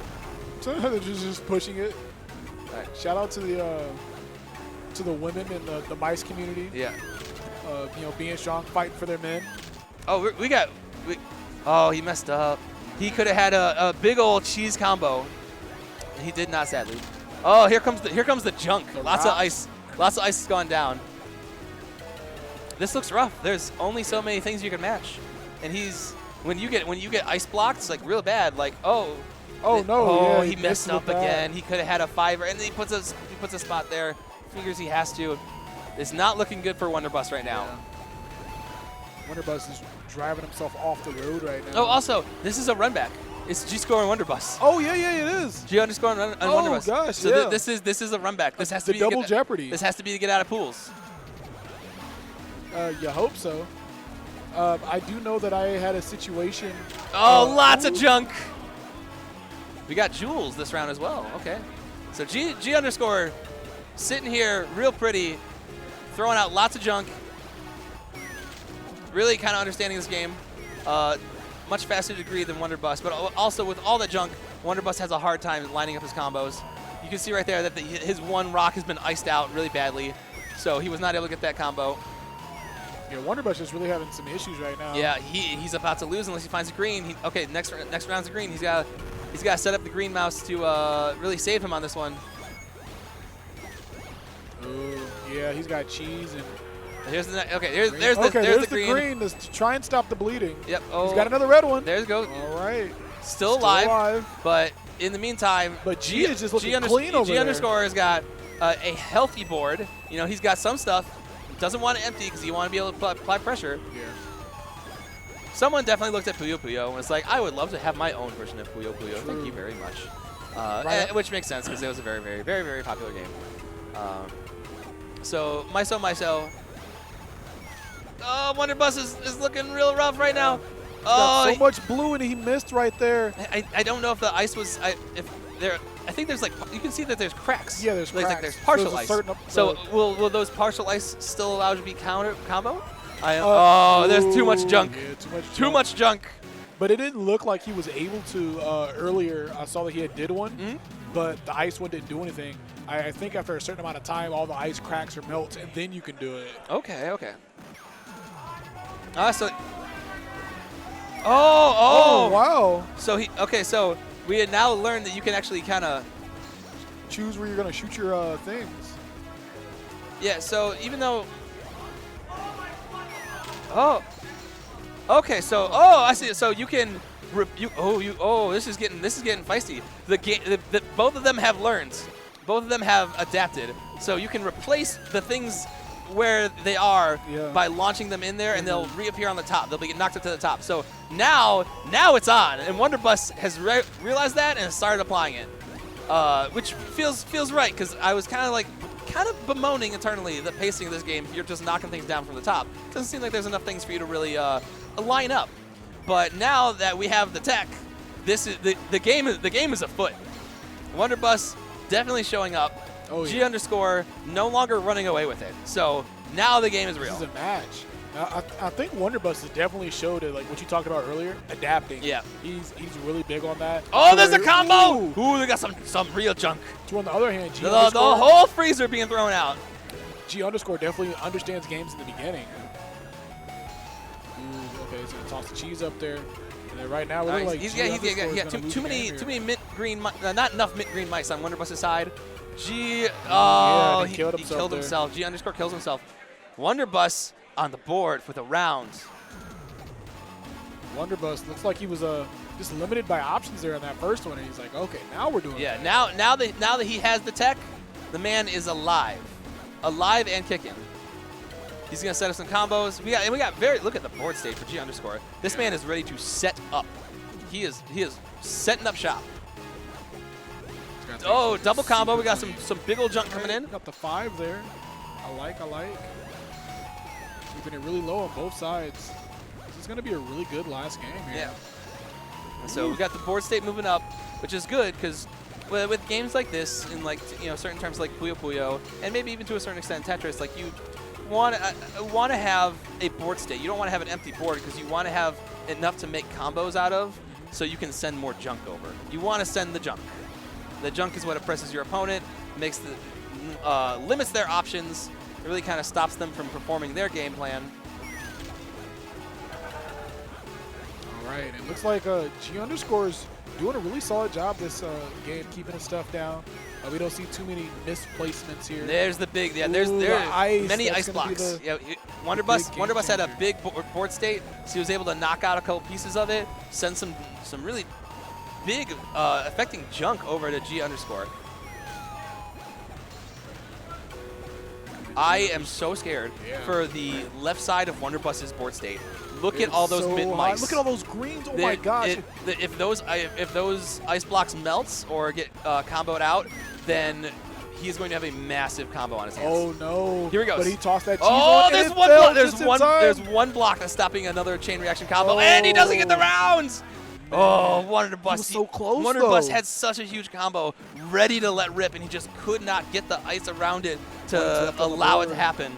Speaker 2: So they're just pushing it.
Speaker 1: Right.
Speaker 2: Shout out to the women in the mice community.
Speaker 1: Yeah.
Speaker 2: Being strong, fighting for their men.
Speaker 1: Oh, oh, he messed up. He could have had a big old cheese combo. He did not, sadly. Oh, here comes the junk. Lots of ice has gone down. This looks rough. There's only so many things you can match, and when you get ice blocked, it's like real bad. Like he messed up again. He could have had a 5er, and then he puts a spot there. Figures he has to. It's not looking good for Wonderbus right now.
Speaker 2: Yeah. Wonderbus is driving himself off the road right now.
Speaker 1: Oh, also, this is a run back. It's G score and Wonderbus.
Speaker 2: Oh yeah, it is.
Speaker 1: G underscore and Wonderbus.
Speaker 2: Oh gosh,
Speaker 1: so
Speaker 2: yeah.
Speaker 1: This is a run back. This has to be
Speaker 2: double jeopardy.
Speaker 1: This has to be to get out of pools.
Speaker 2: You hope so. I do know that I had a situation.
Speaker 1: Oh, lots of junk. We got Jules this round as well. Okay. So G underscore sitting here real pretty, throwing out lots of junk. Really kind of understanding this game. Much faster degree than Wonderbus, but also with all that junk, Wonderbus has a hard time lining up his combos. You can see right there that his one rock has been iced out really badly, so he was not able to get that combo.
Speaker 2: Yeah, Wonderbus is really having some issues right now.
Speaker 1: Yeah, he's about to lose unless he finds a green. Okay, next round's a green. He's got to set up the green mouse to really save him on this one.
Speaker 2: Ooh, yeah, he's got cheese and.
Speaker 1: There's the green.
Speaker 2: To try and stop the bleeding.
Speaker 1: Yep. Oh,
Speaker 2: he's got another red one.
Speaker 1: There it goes.
Speaker 2: All right.
Speaker 1: Still alive, but in the meantime,
Speaker 2: But G is just looking clean over there.
Speaker 1: G underscore has got a healthy board. You know, he's got some stuff. Doesn't want to empty because he want to be able to apply pressure.
Speaker 2: Yeah.
Speaker 1: Someone definitely looked at Puyo Puyo and was like, I would love to have my own version of Puyo Puyo.
Speaker 2: True.
Speaker 1: Thank you very much.
Speaker 2: Right.
Speaker 1: Which makes sense because it was a very, very, very, very popular game. So, Miso. Oh, Wonderbus is looking real rough right now.
Speaker 2: Got so much blue and he missed right there.
Speaker 1: I don't know if the ice was I think there's like you can see that there's cracks.
Speaker 2: Yeah, there's cracks.
Speaker 1: Like there's partial
Speaker 2: There's
Speaker 1: ice. So will those partial ice still allow you to be combo? There's too much junk.
Speaker 2: Yeah,
Speaker 1: Too much junk.
Speaker 2: But it didn't look like he was able to earlier. I saw that he did one, but the ice one didn't do anything. I think after a certain amount of time, all the ice cracks or melts, and then you can do it.
Speaker 1: Okay. Oh,
Speaker 2: wow.
Speaker 1: So so we had now learned that you can actually kind of
Speaker 2: choose where you're going to shoot your things.
Speaker 1: Yeah, so even though okay, so I see. So you can this is getting feisty. Both of them have learned. Both of them have adapted. So you can replace the things where they are by launching them in there, and they'll reappear on the top. They'll be knocked up to the top. So now it's on, and Wonderbus has realized that and has started applying it, which feels right because I was kind of bemoaning internally the pacing of this game. You're just knocking things down from the top. Doesn't seem like there's enough things for you to really line up. But now that we have the tech, this is the game is afoot. Wonderbus definitely showing up. G underscore no longer running away with it. So now the game is real.
Speaker 2: This is a match. I think Wonderbus has definitely showed it, like what you talked about earlier, adapting.
Speaker 1: Yeah.
Speaker 2: He's really big on that.
Speaker 1: Oh, there's a combo! Ooh, they got some real junk.
Speaker 2: So on the other hand,
Speaker 1: the whole freezer being thrown out.
Speaker 2: G underscore definitely understands games in the beginning. Okay, he's gonna toss the cheese up there. And then right now we're like
Speaker 1: he's got too many mint green, not enough mint green mice on Wonderbus's side. G, he killed himself. G underscore kills himself. Wonderbus on the board with a round.
Speaker 2: Wonderbus looks like he was just limited by options there in that first one, and he's like, okay, now we're doing it.
Speaker 1: Yeah, now that he has the tech, the man is alive and kicking. He's gonna set up some combos. We got look at the board state for G underscore. This man is ready to set up. He is setting up shop. Oh, double combo. We got some big old junk coming in.
Speaker 2: Got the 5 there. I like. Keeping it really low on both sides. This is going to be a really good last game here.
Speaker 1: Yeah. So we got the board state moving up, which is good because with games like this, in certain terms like Puyo Puyo, and maybe even to a certain extent Tetris, like you want to have a board state. You don't want to have an empty board because you want to have enough to make combos out of, so you can send more junk over. You want to send the junk. The junk is what oppresses your opponent, makes limits their options. It really kind of stops them from performing their game plan.
Speaker 2: All right, it looks like G underscore's doing a really solid job this game, keeping his stuff down. We don't see too many misplacements here.
Speaker 1: There's the big, there's many ice blocks. Wonderbus had a big board state, so he was able to knock out a couple pieces of it, send some really big affecting junk over to G underscore. I am so scared for the left side of Wonderbus's board state. Look at all those mint mice.
Speaker 2: Look at all those greens. Oh my gosh.
Speaker 1: If those ice blocks melts or get comboed out, then he's going to have a massive combo on his hands.
Speaker 2: Oh no.
Speaker 1: Here he goes.
Speaker 2: But he tossed that cheese
Speaker 1: on,
Speaker 2: there's one block.
Speaker 1: There's one block that's stopping another chain reaction combo, and he doesn't get the rounds. Oh, Wonderbus.
Speaker 2: He was so close,
Speaker 1: Wonderbus had such a huge combo ready to let rip, and he just could not get the ice around it to allow it to happen.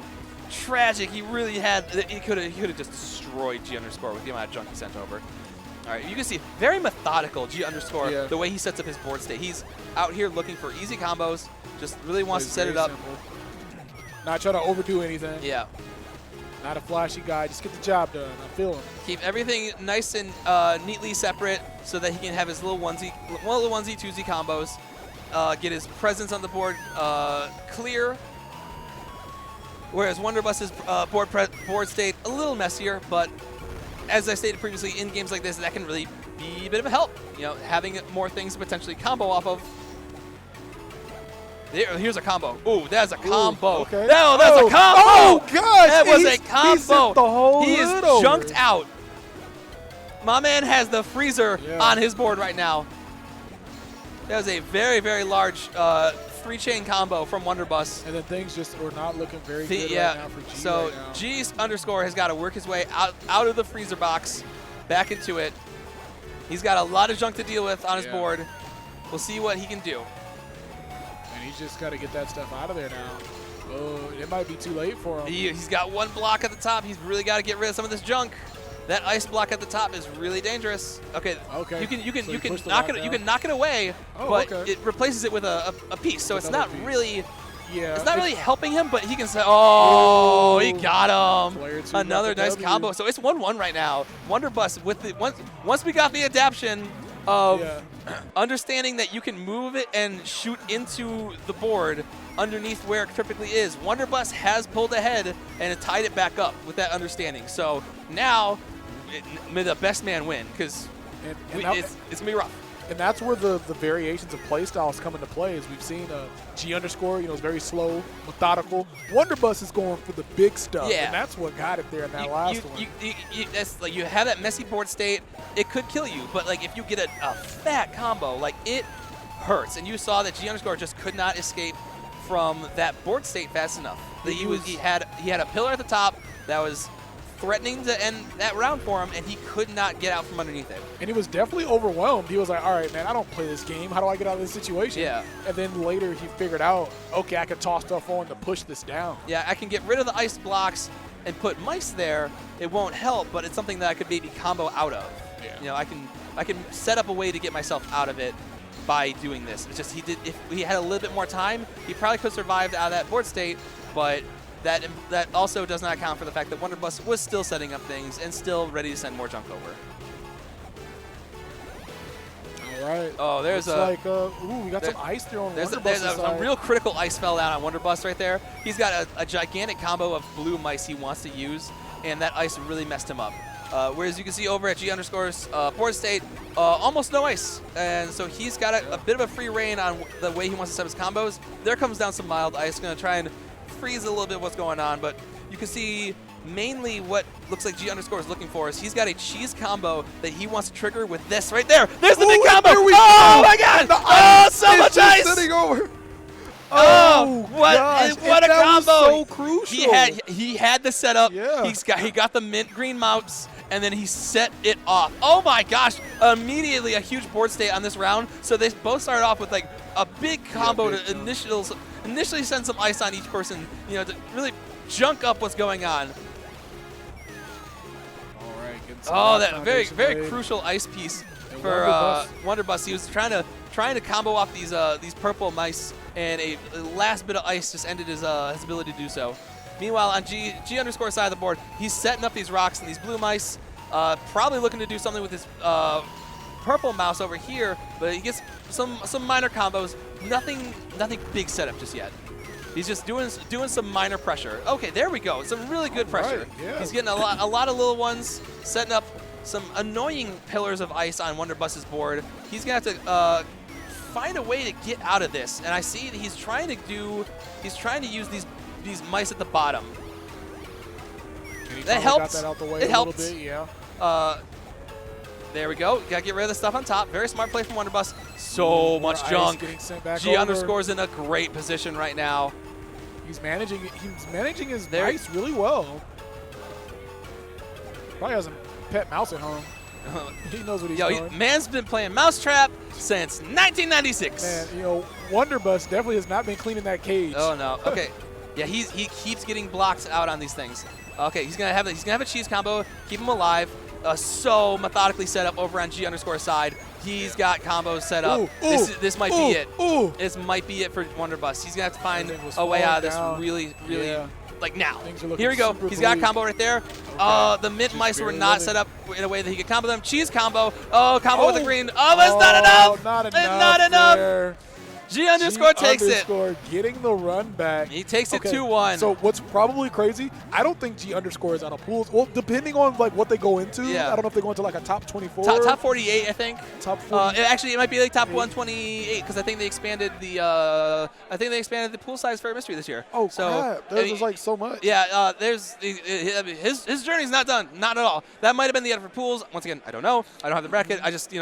Speaker 1: Tragic. He really had. He could have just destroyed G underscore with the amount of junk he sent over. All right, you can see very methodical G underscore the way he sets up his board state. He's out here looking for easy combos. Just really wants to set it up.
Speaker 2: Simple. Not trying to overdo anything.
Speaker 1: Yeah.
Speaker 2: Not a flashy guy. Just get the job done. I feel him.
Speaker 1: Keep everything nice and neatly separate so that he can have his little onesie, twosie combos. Get his presence on the board clear. Whereas Wonderbus's board state a little messier, but as I stated previously, in games like this, that can really be a bit of a help. You know, having more things to potentially combo off of. Here's a combo. Ooh, that's a combo.
Speaker 2: Okay.
Speaker 1: No, that's a combo.
Speaker 2: Oh, gosh.
Speaker 1: That was a
Speaker 2: He
Speaker 1: combo.
Speaker 2: sent the whole
Speaker 1: He is
Speaker 2: hood over.
Speaker 1: junked out. My man has the freezer on his board right now. That was a very, very large three-chain combo from Wonderbus.
Speaker 2: And then things just were not looking very good
Speaker 1: Yeah.
Speaker 2: right now for G
Speaker 1: So
Speaker 2: right now.
Speaker 1: G's underscore has got to work his way out of the freezer box, back into it. He's got a lot of junk to deal with on his board. We'll see what he can do.
Speaker 2: And he's just got to get that stuff out of there now. Oh, it might be too late for him.
Speaker 1: He's got one block at the top. He's really got to get rid of some of this junk. That ice block at the top is really dangerous. Okay.
Speaker 2: Okay.
Speaker 1: You can
Speaker 2: So
Speaker 1: you
Speaker 2: he
Speaker 1: can
Speaker 2: pushed the
Speaker 1: knock
Speaker 2: lock
Speaker 1: it. You
Speaker 2: down.
Speaker 1: can knock it away,
Speaker 2: Oh,
Speaker 1: but
Speaker 2: okay.
Speaker 1: it replaces it with a piece. So it's
Speaker 2: Another
Speaker 1: not
Speaker 2: piece.
Speaker 1: really.
Speaker 2: Yeah.
Speaker 1: It's not really helping him, but he can say, "Oh, he
Speaker 2: Ooh.
Speaker 1: got
Speaker 2: Player
Speaker 1: him."
Speaker 2: two
Speaker 1: Another
Speaker 2: got the
Speaker 1: nice
Speaker 2: W.
Speaker 1: combo. So it's 1-1 right now. Wonderbus with the once we got the adaption of understanding that you can move it and shoot into the board underneath where it typically is. Wonderbus has pulled ahead and it tied it back up with that understanding. So now, may the best man win, because it's going to be rough.
Speaker 2: And that's where the variations of play styles come into play. As we've seen, G underscore, is very slow, methodical. Wonderbus is going for the big stuff,
Speaker 1: Yeah.
Speaker 2: and that's what got it there in that last one.
Speaker 1: That's like you have that messy board state, it could kill you. But like if you get a fat combo, like it hurts. And you saw that G underscore just could not escape from that board state fast enough. He had a pillar at the top that was threatening to end that round for him, and he could not get out from underneath it.
Speaker 2: And he was definitely overwhelmed. He was like, all right, man, I don't play this game. How do I get out of this situation?
Speaker 1: Yeah.
Speaker 2: And then later he figured out, okay, I can toss stuff on to push this down.
Speaker 1: Yeah, I can get rid of the ice blocks and put mice there. It won't help, but it's something that I could maybe combo out of.
Speaker 2: Yeah.
Speaker 1: You know, I can set up a way to get myself out of it by doing this. It's just if he had a little bit more time, he probably could have survived out of that board state, but that also does not account for the fact that Wonderbus was still setting up things and still ready to send more junk over.
Speaker 2: All right.
Speaker 1: Oh, there's
Speaker 2: we got some ice there on
Speaker 1: There's
Speaker 2: Wonderbus's
Speaker 1: a
Speaker 2: side.
Speaker 1: real critical ice fell down on Wonderbus right there. He's got a gigantic combo of blue mice he wants to use, and that ice really messed him up. Whereas you can see over at G underscore's board state, almost no ice. And so he's got a bit of a free reign on the way he wants to set his combos. There comes down some mild ice. Going to try and freeze a little bit what's going on, but you can see mainly what looks like G underscore is looking for is he's got a cheese combo that he wants to trigger with this right there. There's the big combo. Oh my God! Oh, so much ice!
Speaker 2: Sitting over.
Speaker 1: Oh,
Speaker 2: gosh.
Speaker 1: what a
Speaker 2: And that
Speaker 1: combo!
Speaker 2: was so crucial.
Speaker 1: He had the setup.
Speaker 2: Yeah.
Speaker 1: He got the mint green mouse, and then he set it off. Oh my gosh! Immediately a huge board state on this round. So they both started off with like a big combo
Speaker 2: big
Speaker 1: to initially send some ice on each person. To really junk up what's going on.
Speaker 2: All right.
Speaker 1: Oh, that very
Speaker 2: foundation
Speaker 1: crucial ice piece
Speaker 2: And
Speaker 1: for Wonderbus. He was trying to combo off these purple mice, and a last bit of ice just ended his ability to do so. Meanwhile, on G underscore side of the board, he's setting up these rocks and these blue mice, probably looking to do something with his purple mouse over here, but he gets some minor combos. Nothing big setup just yet. He's just doing some minor pressure. Okay, there we go. Some really good pressure.
Speaker 2: Right, yeah.
Speaker 1: He's getting a lot of little ones, setting up some annoying pillars of ice on Wonderbus's board. He's gonna have to find a way to get out of this. And I see that he's trying to use these mice at the bottom.
Speaker 2: And he
Speaker 1: That
Speaker 2: finally
Speaker 1: helped.
Speaker 2: Got that out the way
Speaker 1: It
Speaker 2: a
Speaker 1: helped.
Speaker 2: little bit, yeah.
Speaker 1: There we go. Gotta get rid of the stuff on top. Very smart play from Wonderbus. So much
Speaker 2: Ice
Speaker 1: junk.
Speaker 2: getting sent back
Speaker 1: G
Speaker 2: over.
Speaker 1: underscore's in a great position right now.
Speaker 2: He's managing his
Speaker 1: There-
Speaker 2: ice really well. Probably has a pet mouse at home. He knows what he's doing.
Speaker 1: Man's been playing Mousetrap since 1996.
Speaker 2: Man, Wonderbus definitely has not been cleaning that cage.
Speaker 1: Oh no. Okay. Yeah, he keeps getting blocks out on these things. Okay, he's gonna have a cheese combo, keep him alive. So methodically set up over on G underscore side. He's got combos set up.
Speaker 2: Ooh,
Speaker 1: this might be it.
Speaker 2: Ooh.
Speaker 1: This might be it for Wonderbus. He's gonna have to find
Speaker 2: Everything was
Speaker 1: a way out of this
Speaker 2: falling down.
Speaker 1: really,
Speaker 2: Yeah.
Speaker 1: like now.
Speaker 2: Things are looking
Speaker 1: Here we go.
Speaker 2: super
Speaker 1: He's got a
Speaker 2: bleak.
Speaker 1: combo right there.
Speaker 2: Okay.
Speaker 1: The mint
Speaker 2: Just
Speaker 1: mice were
Speaker 2: barely
Speaker 1: not
Speaker 2: living.
Speaker 1: set up in a way that he could combo them. Cheese combo. Oh, combo with the
Speaker 2: Oh.
Speaker 1: green. Oh, but it's not enough.
Speaker 2: Not
Speaker 1: It's
Speaker 2: enough.
Speaker 1: not enough.
Speaker 2: There.
Speaker 1: G underscore takes it.
Speaker 2: Underscore getting the run back.
Speaker 1: He takes it
Speaker 2: Okay,
Speaker 1: 2-1.
Speaker 2: So what's probably crazy, I don't think G underscore is out of pools. Well, depending on like what they go into,
Speaker 1: Yeah.
Speaker 2: I don't know if they go into like a top 24.
Speaker 1: Top 48, I think.
Speaker 2: Top 40.
Speaker 1: Actually, it might be like top 128 because I think they expanded the pool size for Mystery this year.
Speaker 2: Oh,
Speaker 1: so,
Speaker 2: crap. There was like so much.
Speaker 1: Yeah, his journey's not done. Not at all. That might have been the end for pools. Once again, I don't know. I don't have the bracket. I just,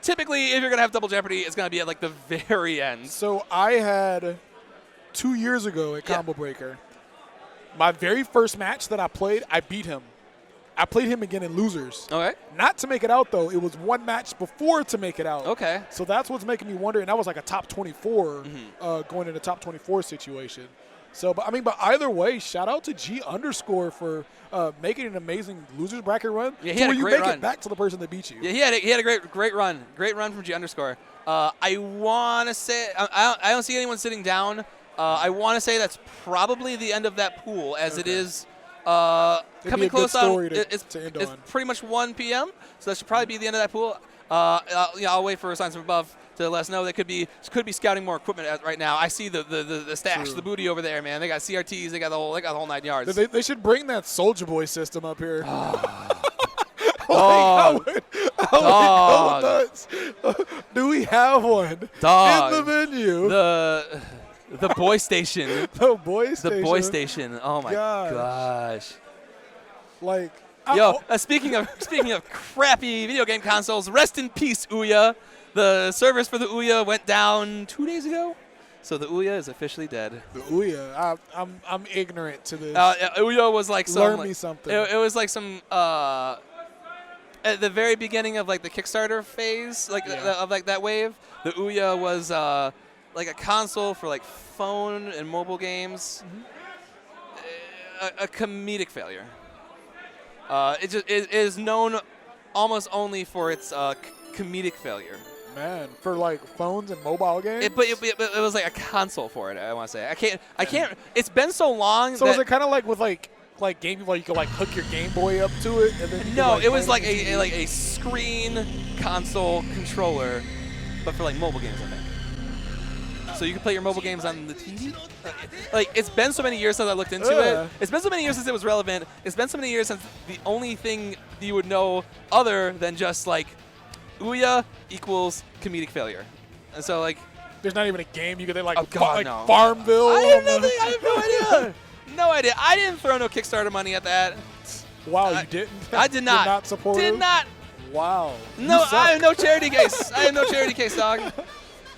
Speaker 1: typically if you're going to have double jeopardy, it's going to be at like the very end.
Speaker 2: So I had 2 years ago at Combo Breaker, my very first match that I played, I beat him. I played him again in losers.
Speaker 1: Okay.
Speaker 2: Not to make it out, though. It was one match before to make it out.
Speaker 1: Okay.
Speaker 2: So that's what's making me wonder. And that was like a top 24 going into top 24 situation. So, but either way, shout out to G underscore for making an amazing losers bracket run.
Speaker 1: Yeah, he had a
Speaker 2: you
Speaker 1: great
Speaker 2: make
Speaker 1: run.
Speaker 2: it back to the person that beat you.
Speaker 1: Yeah, he had a great run. Great run from G underscore. I want to say I don't see anyone sitting down. I want to say that's probably the end of that pool, as it is coming close on. It's pretty much 1 p.m. So that should probably be the end of that pool. I'll wait for signs from above to let us know. They could be scouting more equipment right now. I see the stash, the booty over there, man. They got CRTs. They got the whole 9 yards.
Speaker 2: They should bring that Soldier Boy system up here.
Speaker 1: Dog.
Speaker 2: Nuts. Do we have one
Speaker 1: Dog.
Speaker 2: in the venue?
Speaker 1: The boy station.
Speaker 2: The boy station.
Speaker 1: The boy station. Oh my gosh.
Speaker 2: Like,
Speaker 1: speaking of crappy video game consoles, rest in peace, Ouya. The servers for the Ouya went down 2 days ago, so the Ouya is officially dead.
Speaker 2: The Ouya, I'm ignorant to this.
Speaker 1: Ouya was like some.
Speaker 2: Learn me something.
Speaker 1: It was like some. At the very beginning of like the Kickstarter phase, of like that wave, the Ouya was like a console for like phone and mobile games. A comedic failure. It is known almost only for its comedic failure.
Speaker 2: Man, for like phones and mobile games.
Speaker 1: It was like a console for it. I want to say I can't. It's been so long.
Speaker 2: So is it kind of like with like game you can like hook your Game Boy up to it and then
Speaker 1: no, it was like a screen console controller, but for like mobile games, I think. So you can play your mobile games on the TV. Like it's been so many years since I looked into it. It's been so many years since it was relevant. It's been so many years since the only thing you would know other than just like Ouya equals comedic failure. And so like
Speaker 2: there's not even a game you could like
Speaker 1: no.
Speaker 2: Farmville.
Speaker 1: I have no idea. No idea. I didn't throw no Kickstarter money at that.
Speaker 2: Wow, you didn't?
Speaker 1: I did not.
Speaker 2: Did not support
Speaker 1: Did
Speaker 2: him?
Speaker 1: not.
Speaker 2: Wow.
Speaker 1: No, I have no charity case. I have no charity case, dog.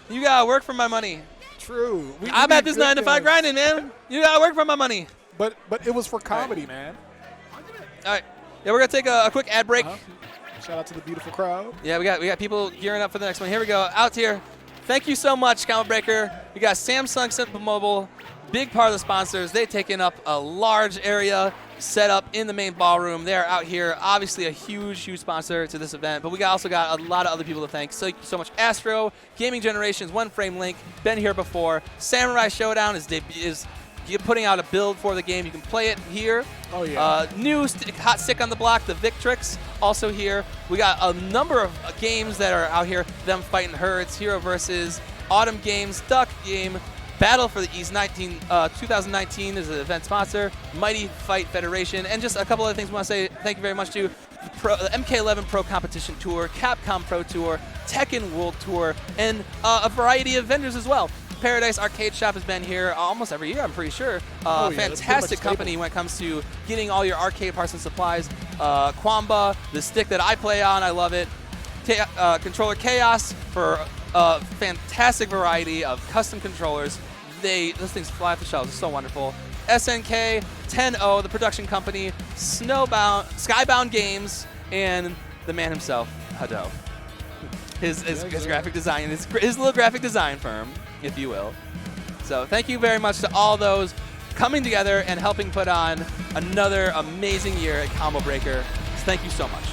Speaker 1: You gotta work for my money.
Speaker 2: True.
Speaker 1: I'm at this 9 to 5 grinding, man. You gotta work for my money.
Speaker 2: But it was for comedy, man.
Speaker 1: All right. Yeah, we're gonna take a quick ad break.
Speaker 2: Shout out to the beautiful crowd.
Speaker 1: Yeah, we got people gearing up for the next one. Here we go. Out here. Thank you so much, Combo Breaker. We got Samsung Simple Mobile, big part of the sponsors. They've taken up a large area set up in the main ballroom. They're out here, obviously a huge
Speaker 2: Mm-hmm.
Speaker 1: sponsor to this event, but we also got a lot of other people to thank. So thank you so much, Astro, Gaming Generations, One Frame Link, been here before. Samurai Showdown is putting out a build for the game. You can play it here.
Speaker 2: Oh, yeah.
Speaker 1: New hot stick on the block, the Victrix, also here. We got a number of games that are out here. Them Fighting Herds, Hero Versus, Autumn Games, Duck Game, Battle for the East 2019 is an event sponsor, Mighty Fight Federation, and just a couple other things we want to say thank you very much to the MK11 Pro Competition Tour, Capcom Pro Tour, Tekken World Tour, and a variety of vendors as well. Paradise Arcade Shop has been here almost every year, I'm pretty sure. Fantastic company when it comes to getting all your arcade parts and supplies. Quamba, the stick that I play on, I love it. Controller Chaos for a fantastic variety of custom controllers. Those things fly off the shelves. It's so wonderful. SNK, 10-0, the production company, Skybound Games, and the man himself, Hado. His graphic design, his little graphic design firm, if you will. So thank you very much to all those coming together and helping put on another amazing year at Combo Breaker. So thank you so much.